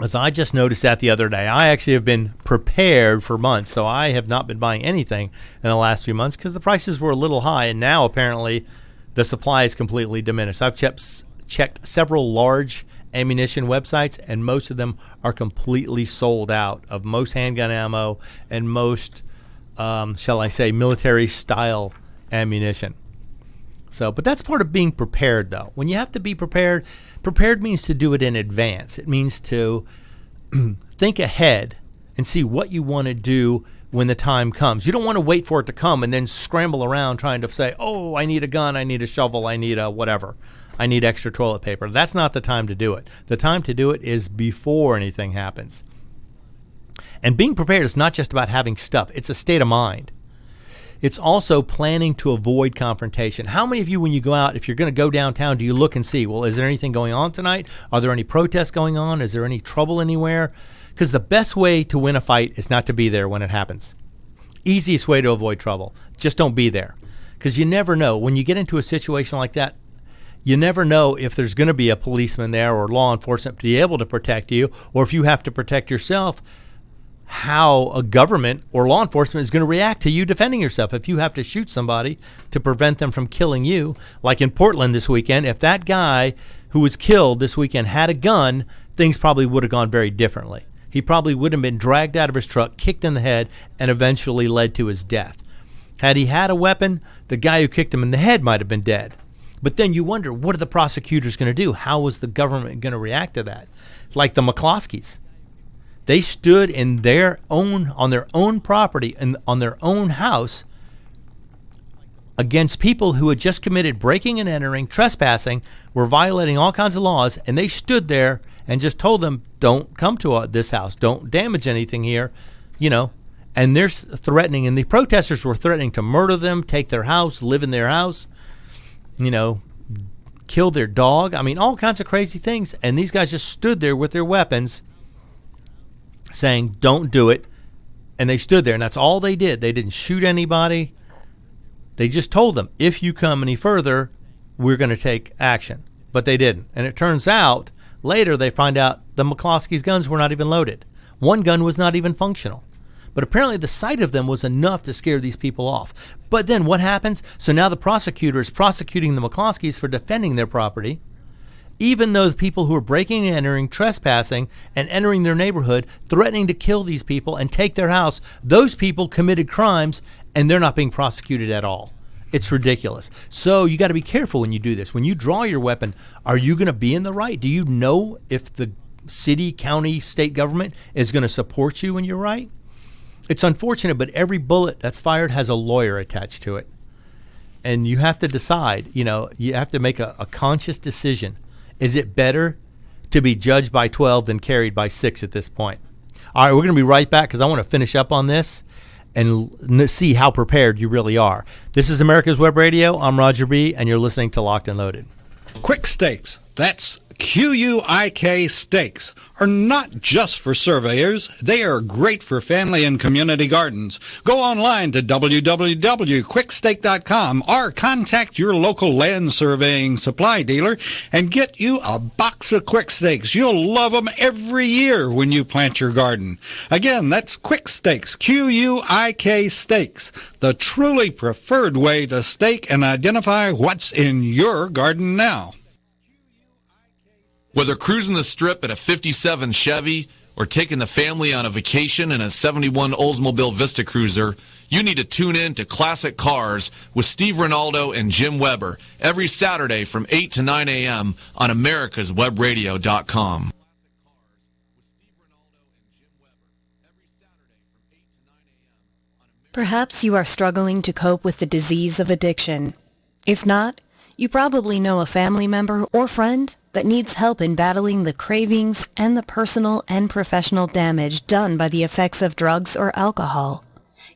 As I just noticed that the other day, I actually have been prepared for months, so I have not been buying anything in the last few months because the prices were a little high, and now apparently the supply is completely diminished. I've checked several large ammunition websites, and most of them are completely sold out of most handgun ammo and most, shall I say, military-style ammunition. So, but that's part of being prepared, though. When you have to be prepared means to do it in advance. It means to think ahead and see what you want to do when the time comes. You don't want to wait for it to come and then scramble around trying to say, oh, I need a gun, I need a shovel, I need a whatever. I need extra toilet paper. That's not the time to do it. The time to do it is before anything happens. And being prepared is not just about having stuff. It's a state of mind. It's also planning to avoid confrontation. How many of you, when you go out, if you're going to go downtown, do you look and see, well, is there anything going on tonight? Are there any protests going on? Is there any trouble anywhere? Because the best way to win a fight is not to be there when it happens. Easiest way to avoid trouble. Just don't be there. Because you never know. When you get into a situation like that, you never know if there's going to be a policeman there or law enforcement to be able to protect you, or if you have to protect yourself, how a government or law enforcement is going to react to you defending yourself. If you have to shoot somebody to prevent them from killing you, like in Portland this weekend, if that guy who was killed this weekend had a gun, things probably would have gone very differently. He probably would have been dragged out of his truck, kicked in the head, and eventually led to his death. Had he had a weapon, the guy who kicked him in the head might have been dead. But then you wonder, what are the prosecutors going to do? How is the government going to react to that? Like the McCloskeys. They stood on their own property and on their own house against people who had just committed breaking and entering, trespassing, were violating all kinds of laws, and they stood there and just told them, don't come to this house, don't damage anything here, and they're threatening, and the protesters were threatening to murder them, take their house, live in their house, kill their dog. I mean, all kinds of crazy things, and these guys just stood there with their weapons saying, don't do it. And they stood there, and that's all they did. They didn't shoot anybody. They just told them, if you come any further, we're going to take action. But they didn't. And it turns out, later they find out the McCloskeys' guns were not even loaded. One gun was not even functional. But apparently the sight of them was enough to scare these people off. But then what happens? So now the prosecutor is prosecuting the McCloskeys for defending their property, even though the people who are breaking and entering, trespassing, and entering their neighborhood, threatening to kill these people and take their house, those people committed crimes, and they're not being prosecuted at all. It's ridiculous. So you got to be careful when you do this. When you draw your weapon, are you going to be in the right? Do you know if the city, county, state government is going to support you when you're right? It's unfortunate, but every bullet that's fired has a lawyer attached to it. And you have to decide, you have to make a conscious decision. Is it better to be judged by 12 than carried by 6 at this point? All right, we're going to be right back because I want to finish up on this and see how prepared you really are. This is America's Web Radio. I'm Roger B., and you're listening to Locked and Loaded.
Quick Stakes, that's Q-U-I-K Stakes, are not just for surveyors. They are great for family and community gardens. Go online to www.quickstake.com or contact your local land surveying supply dealer and get you a box of Quick Stakes. You'll love them every year when you plant your garden. Again, that's Quick Stakes, Q-U-I-K Stakes, the truly preferred way to stake and identify what's in your garden now.
Whether cruising the strip in a 57 Chevy or taking the family on a vacation in a 71 Oldsmobile Vista Cruiser, you need to tune in to Classic Cars with Steve Ronaldo and Jim Weber every Saturday from 8 to 9 a.m. on americaswebradio.com.
Perhaps you are struggling to cope with the disease of addiction. If not, you probably know a family member or friend that needs help in battling the cravings and the personal and professional damage done by the effects of drugs or alcohol.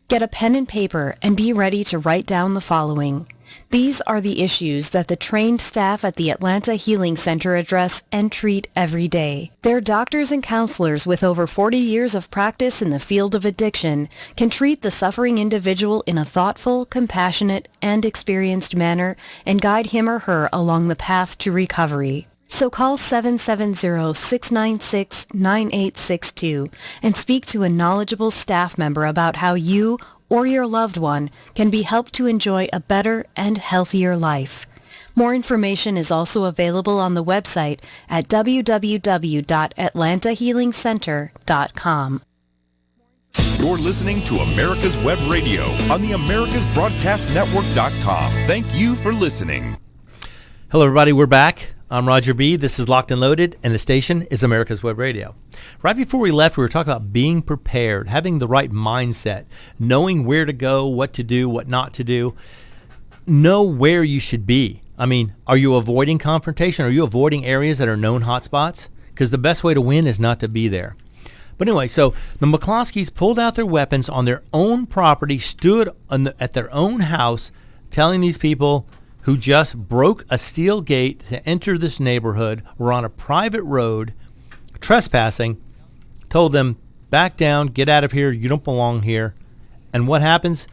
Get a pen and paper and be ready to write down the following. These are the issues that the trained staff at the Atlanta Healing Center address and treat every day. Their doctors and counselors with over 40 years of practice in the field of addiction can treat the suffering individual in a thoughtful, compassionate, and experienced manner and guide him or her along the path to recovery. So call 770-696-9862 and speak to a knowledgeable staff member about how you or your loved one can be helped to enjoy a better and healthier life. More information is also available on the website at www.atlantahealingcenter.com.
You're listening to America's Web Radio on the AmericasBroadcastNetwork.com. Thank you for listening.
Hello, everybody. We're back. I'm Roger B. This is Locked and Loaded, and the station is America's Web Radio. Right before we left, we were talking about being prepared, having the right mindset, knowing where to go, what to do, what not to do. Know where you should be. I mean, are you avoiding confrontation? Are you avoiding areas that are known hotspots? Because the best way to win is not to be there. But anyway, so the McCloskeys pulled out their weapons on their own property, stood at their own house, telling these people who just broke a steel gate to enter this neighborhood, were on a private road, trespassing, told them, back down, get out of here, you don't belong here. And what happens?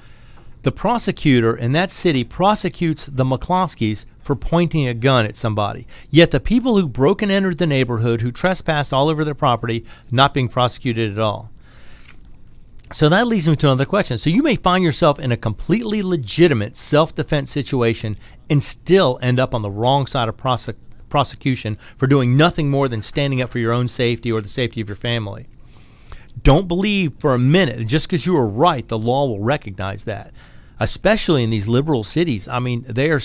The prosecutor in that city prosecutes the McCloskeys for pointing a gun at somebody. Yet the people who broke and entered the neighborhood, who trespassed all over their property, not being prosecuted at all. So that leads me to another question. So you may find yourself in a completely legitimate self-defense situation and still end up on the wrong side of prosecution for doing nothing more than standing up for your own safety or the safety of your family. Don't believe for a minute just because you are right, the law will recognize that. Especially in these liberal cities. I mean, they're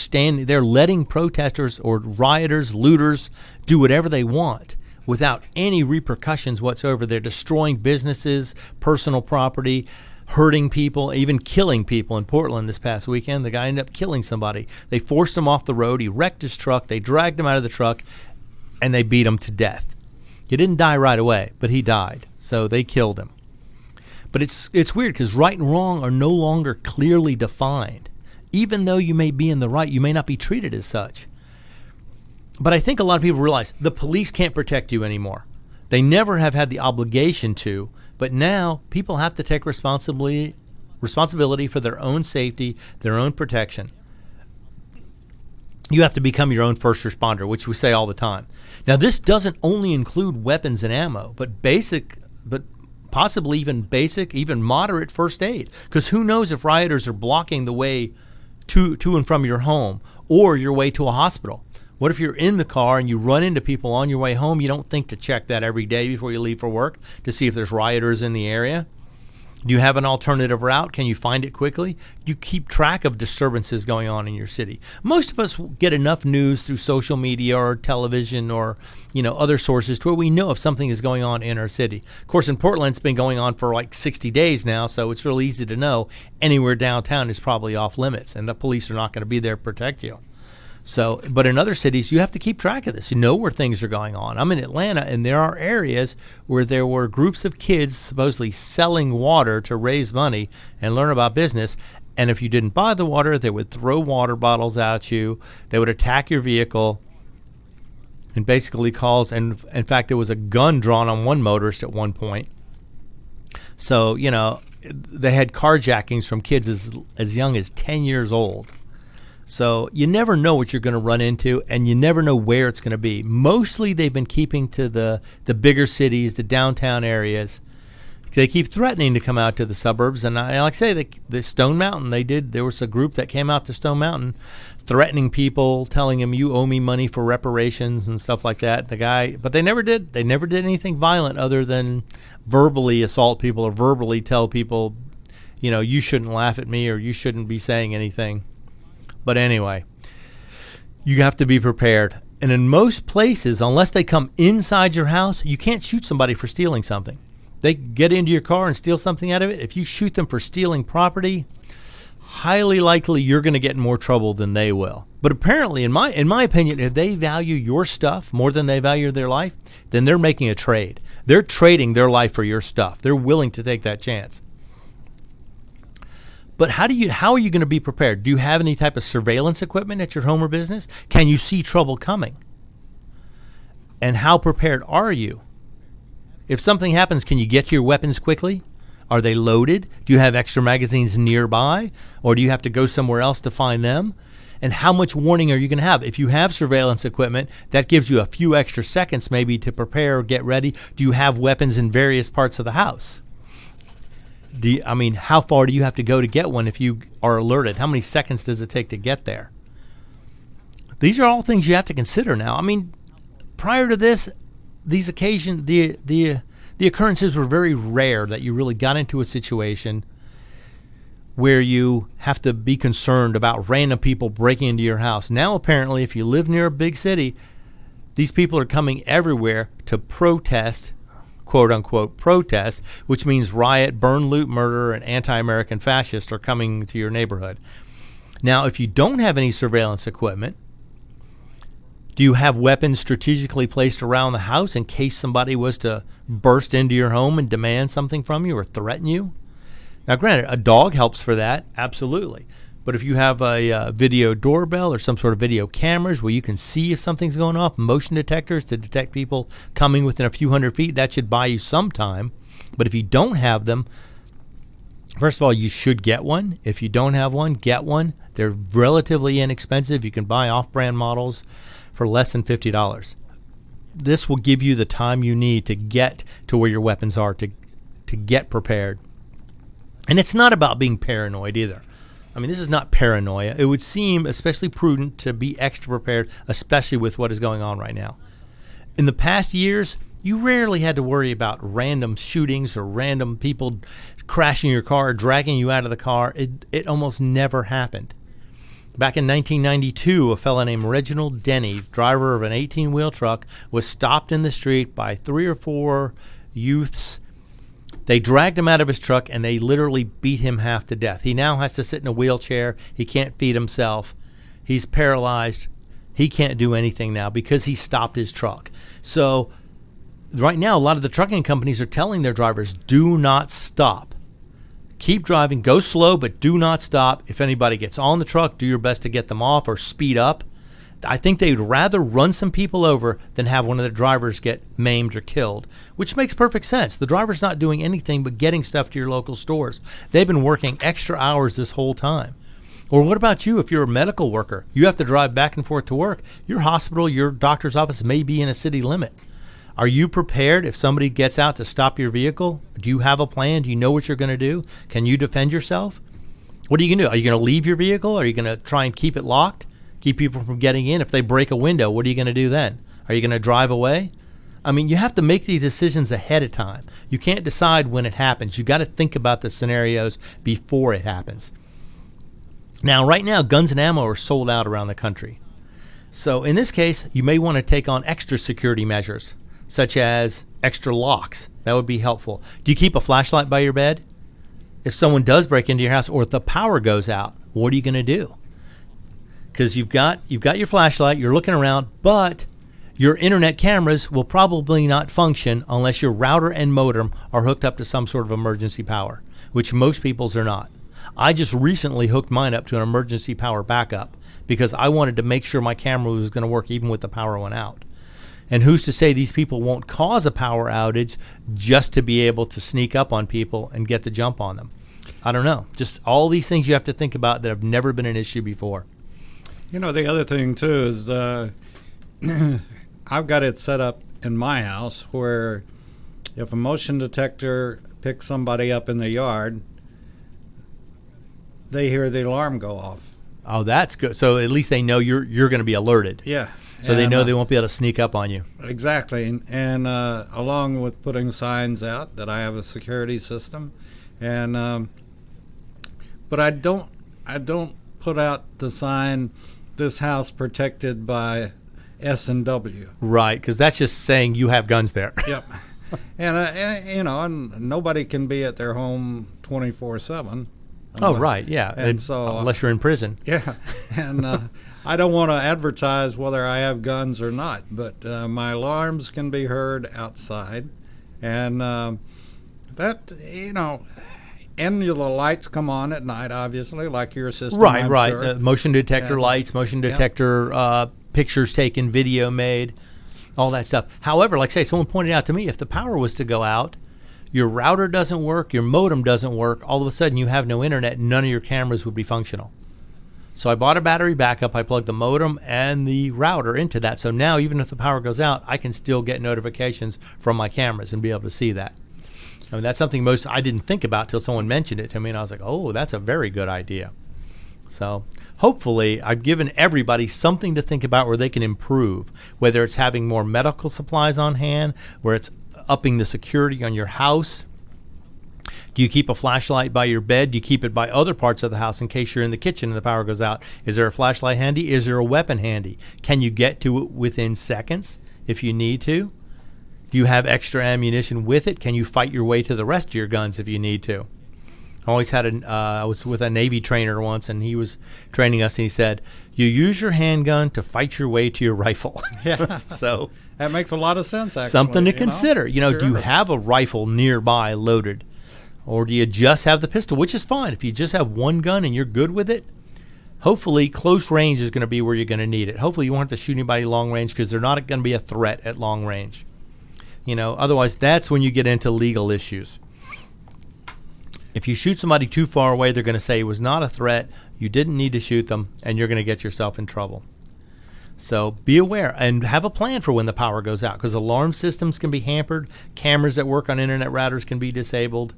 letting protesters or rioters, looters, do whatever they want without any repercussions whatsoever. They're destroying businesses, personal property, hurting people, even killing people. In Portland this past weekend, the guy ended up killing somebody. They forced him off the road. He wrecked his truck. They dragged him out of the truck, and they beat him to death. He didn't die right away, but he died. So they killed him. But it's weird because right and wrong are no longer clearly defined. Even though you may be in the right, you may not be treated as such. But I think a lot of people realize the police can't protect you anymore. They never have had the obligation to, but now people have to take responsibility for their own safety, their own protection. You have to become your own first responder, which we say all the time. Now, this doesn't only include weapons and ammo, but possibly even moderate first aid. Because who knows if rioters are blocking the way to and from your home or your way to a hospital. What if you're in the car and you run into people on your way home? You don't think to check that every day before you leave for work to see if there's rioters in the area? Do you have an alternative route? Can you find it quickly? Do you keep track of disturbances going on in your city? Most of us get enough news through social media or television or other sources to where we know if something is going on in our city. Of course, in Portland, it's been going on for like 60 days now, so it's really easy to know anywhere downtown is probably off limits, and the police are not going to be there to protect you. So, but in other cities, you have to keep track of this. You know where things are going on. I'm in Atlanta, and there are areas where there were groups of kids supposedly selling water to raise money and learn about business. And if you didn't buy the water, they would throw water bottles at you. They would attack your vehicle and basically cause, and in fact, there was a gun drawn on one motorist at one point. So, they had carjackings from kids as young as 10 years old. So you never know what you're going to run into, and you never know where it's going to be. Mostly they've been keeping to the bigger cities, the downtown areas, they keep threatening to come out to the suburbs. And like I say, the Stone Mountain, there was a group that came out to Stone Mountain threatening people, telling them you owe me money for reparations and stuff like that. But they never did anything violent other than verbally assault people or verbally tell people, you shouldn't laugh at me or you shouldn't be saying anything. But anyway, you have to be prepared. And in most places, unless they come inside your house, you can't shoot somebody for stealing something. They get into your car and steal something out of it. If you shoot them for stealing property, highly likely you're going to get in more trouble than they will. But apparently, in my opinion, if they value your stuff more than they value their life, then they're making a trade. They're trading their life for your stuff. They're willing to take that chance. But how are you going to be prepared? Do you have any type of surveillance equipment at your home or business? Can you see trouble coming? And how prepared are you? If something happens, can you get to your weapons quickly? Are they loaded? Do you have extra magazines nearby? Or do you have to go somewhere else to find them? And how much warning are you going to have? If you have surveillance equipment, that gives you a few extra seconds maybe to prepare or get ready. Do you have weapons in various parts of the house? How far do you have to go to get one if you are alerted? How many seconds does it take to get there? These are all things you have to consider now. Prior to this, these occasions, the occurrences were very rare that you really got into a situation where you have to be concerned about random people breaking into your house. Now, apparently, if you live near a big city, these people are coming everywhere to protest, quote-unquote protest, which means riot, burn, loot, murder, and anti-American fascists are coming to your neighborhood. Now, if you don't have any surveillance equipment, do you have weapons strategically placed around the house in case somebody was to burst into your home and demand something from you or threaten you? Now, granted, a dog helps for that, absolutely. But if you have a video doorbell or some sort of video cameras where you can see if something's going off, motion detectors to detect people coming within a few hundred feet, that should buy you some time. But if you don't have them, first of all, you should get one. If you don't have one, get one. They're relatively inexpensive. You can buy off-brand models for less than $50. This will give you the time you need to get to where your weapons are, to get prepared. And it's not about being paranoid either. This is not paranoia. It would seem especially prudent to be extra prepared, especially with what is going on right now. In the past years, you rarely had to worry about random shootings or random people crashing your car, dragging you out of the car. It almost never happened. Back in 1992, a fellow named Reginald Denny, driver of an 18-wheel truck, was stopped in the street by 3 or 4 youths. They dragged him out of his truck, and they literally beat him half to death. He now has to sit in a wheelchair. He can't feed himself. He's paralyzed. He can't do anything now because he stopped his truck. So right now, a lot of the trucking companies are telling their drivers, do not stop. Keep driving. Go slow, but do not stop. If anybody gets on the truck, do your best to get them off or speed up. I think they'd rather run some people over than have one of the drivers get maimed or killed, which makes perfect sense. The driver's not doing anything but getting stuff to your local stores. They've been working extra hours this whole time. Or what about you if you're a medical worker? You have to drive back and forth to work. Your hospital, your doctor's office may be in a city limit. Are you prepared if somebody gets out to stop your vehicle? Do you have a plan? Do you know what you're going to do? Can you defend yourself? What are you going to do? Are you going to leave your vehicle? Are you going to try and keep it locked? Keep people from getting in? If they break a window, what are you going to do then? Are you going to drive away? You have to make these decisions ahead of time. You can't decide when it happens. You got to think about the scenarios before it happens. Now, right now, guns and ammo are sold out around the country. So in this case, you may want to take on extra security measures, such as extra locks. That would be helpful. Do you keep a flashlight by your bed? If someone does break into your house or if the power goes out, what are you going to do? Because you've got your flashlight, you're looking around, but your internet cameras will probably not function unless your router and modem are hooked up to some sort of emergency power, which most people's are not. I just recently hooked mine up to an emergency power backup because I wanted to make sure my camera was going to work even with the power went out. And who's to say these people won't cause a power outage just to be able to sneak up on people and get the jump on them? I don't know. Just all these things you have to think about that have never been an issue before.
The other thing, too, is I've got it set up in my house where if a motion detector pick somebody up in the yard, they hear the alarm go off.
Oh, that's good. So at least they know you're going to be alerted.
Yeah.
So they
And,
know they won't be able to sneak up on you.
Exactly. And along with putting signs out that I have a security system, and but I don't put out the sign, "This house protected by S&W."
Right, because that's just saying you have guns there.
Yep. And you know, and nobody can be at their home 24/7.
Oh, right, yeah.
And so
unless you're in prison.
Yeah, and I don't want to advertise whether I have guns or not, but my alarms can be heard outside, and that, you know, and the lights come on at night, obviously, like your system.
Right,
I'm
right.
sure.
Motion detector
And-
lights, motion detector pictures taken, video made, all that stuff. However, like I say, someone pointed out to me, if the power was to go out, your router doesn't work, your modem doesn't work, all of a sudden you have no internet, none of your cameras would be functional. So I bought a battery backup, I plugged the modem and the router into that. So now even if the power goes out, I can still get notifications from my cameras and be able to see that. I mean, that's something I didn't think about till someone mentioned it to me, and I was like, oh, that's a very good idea. So hopefully I've given everybody something to think about where they can improve, whether it's having more medical supplies on hand, where it's upping the security on your house. Do you keep a flashlight by your bed? Do you keep it by other parts of the house in case you're in the kitchen and the power goes out? Is there a flashlight handy? Is there a weapon handy? Can you get to it within seconds if you need to? Do you have extra ammunition with it? Can you fight your way to the rest of your guns if you need to? I always had I was with a Navy trainer once, and he was training us, and he said, you use your handgun to fight your way to your rifle.
Yeah.
So
that makes a lot of sense, actually.
something to consider. You know, do you
Sure.
have a rifle nearby loaded? Or do you just have the pistol, which is fine. If you just have one gun and you're good with it, hopefully close range is going to be where you're going to need it. Hopefully you won't have to shoot anybody long range because they're not going to be a threat at long range. You know, otherwise that's when you get into legal issues. If you shoot somebody too far away, they're going to say it was not a threat, you didn't need to shoot them, and you're going to get yourself in trouble. So be aware and have a plan for when the power goes out, because alarm systems can be hampered, cameras that work on internet routers can be disabled.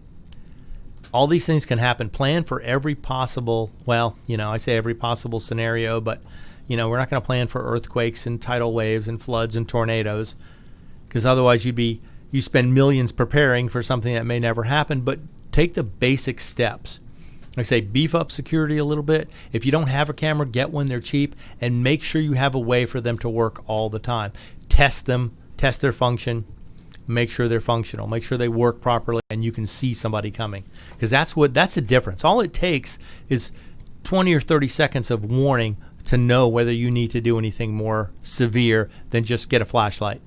All these things can happen. Plan for every possible, well, you know, I say every possible scenario, but, you know, we're not going to plan for earthquakes and tidal waves and floods and tornadoes, because otherwise you spend millions preparing for something that may never happen. But take the basic steps. Like I say, beef up security a little bit. If you don't have a camera, get one. They're cheap, and make sure you have a way for them to work all the time. Test them, test their function. Make sure they're functional. Make sure they work properly, and you can see somebody coming, because that's the difference. All it takes is 20 or 30 seconds of warning to know whether you need to do anything more severe than just get a flashlight.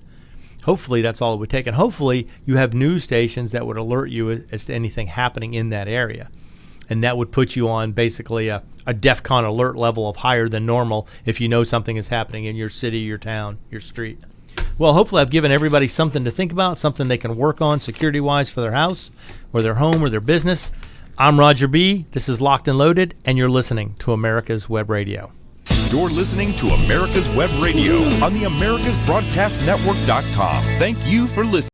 Hopefully that's all it would take, and hopefully you have news stations that would alert you as to anything happening in that area, and that would put you on basically a DEFCON alert level of higher than normal if you know something is happening in your city, your town, your street. Well, hopefully I've given everybody something to think about, something they can work on security-wise for their house or their home or their business. I'm Roger B. This is Locked and Loaded, and you're listening to America's Web Radio.
You're listening to America's Web Radio on the AmericasBroadcastNetwork.com. Thank you for listening.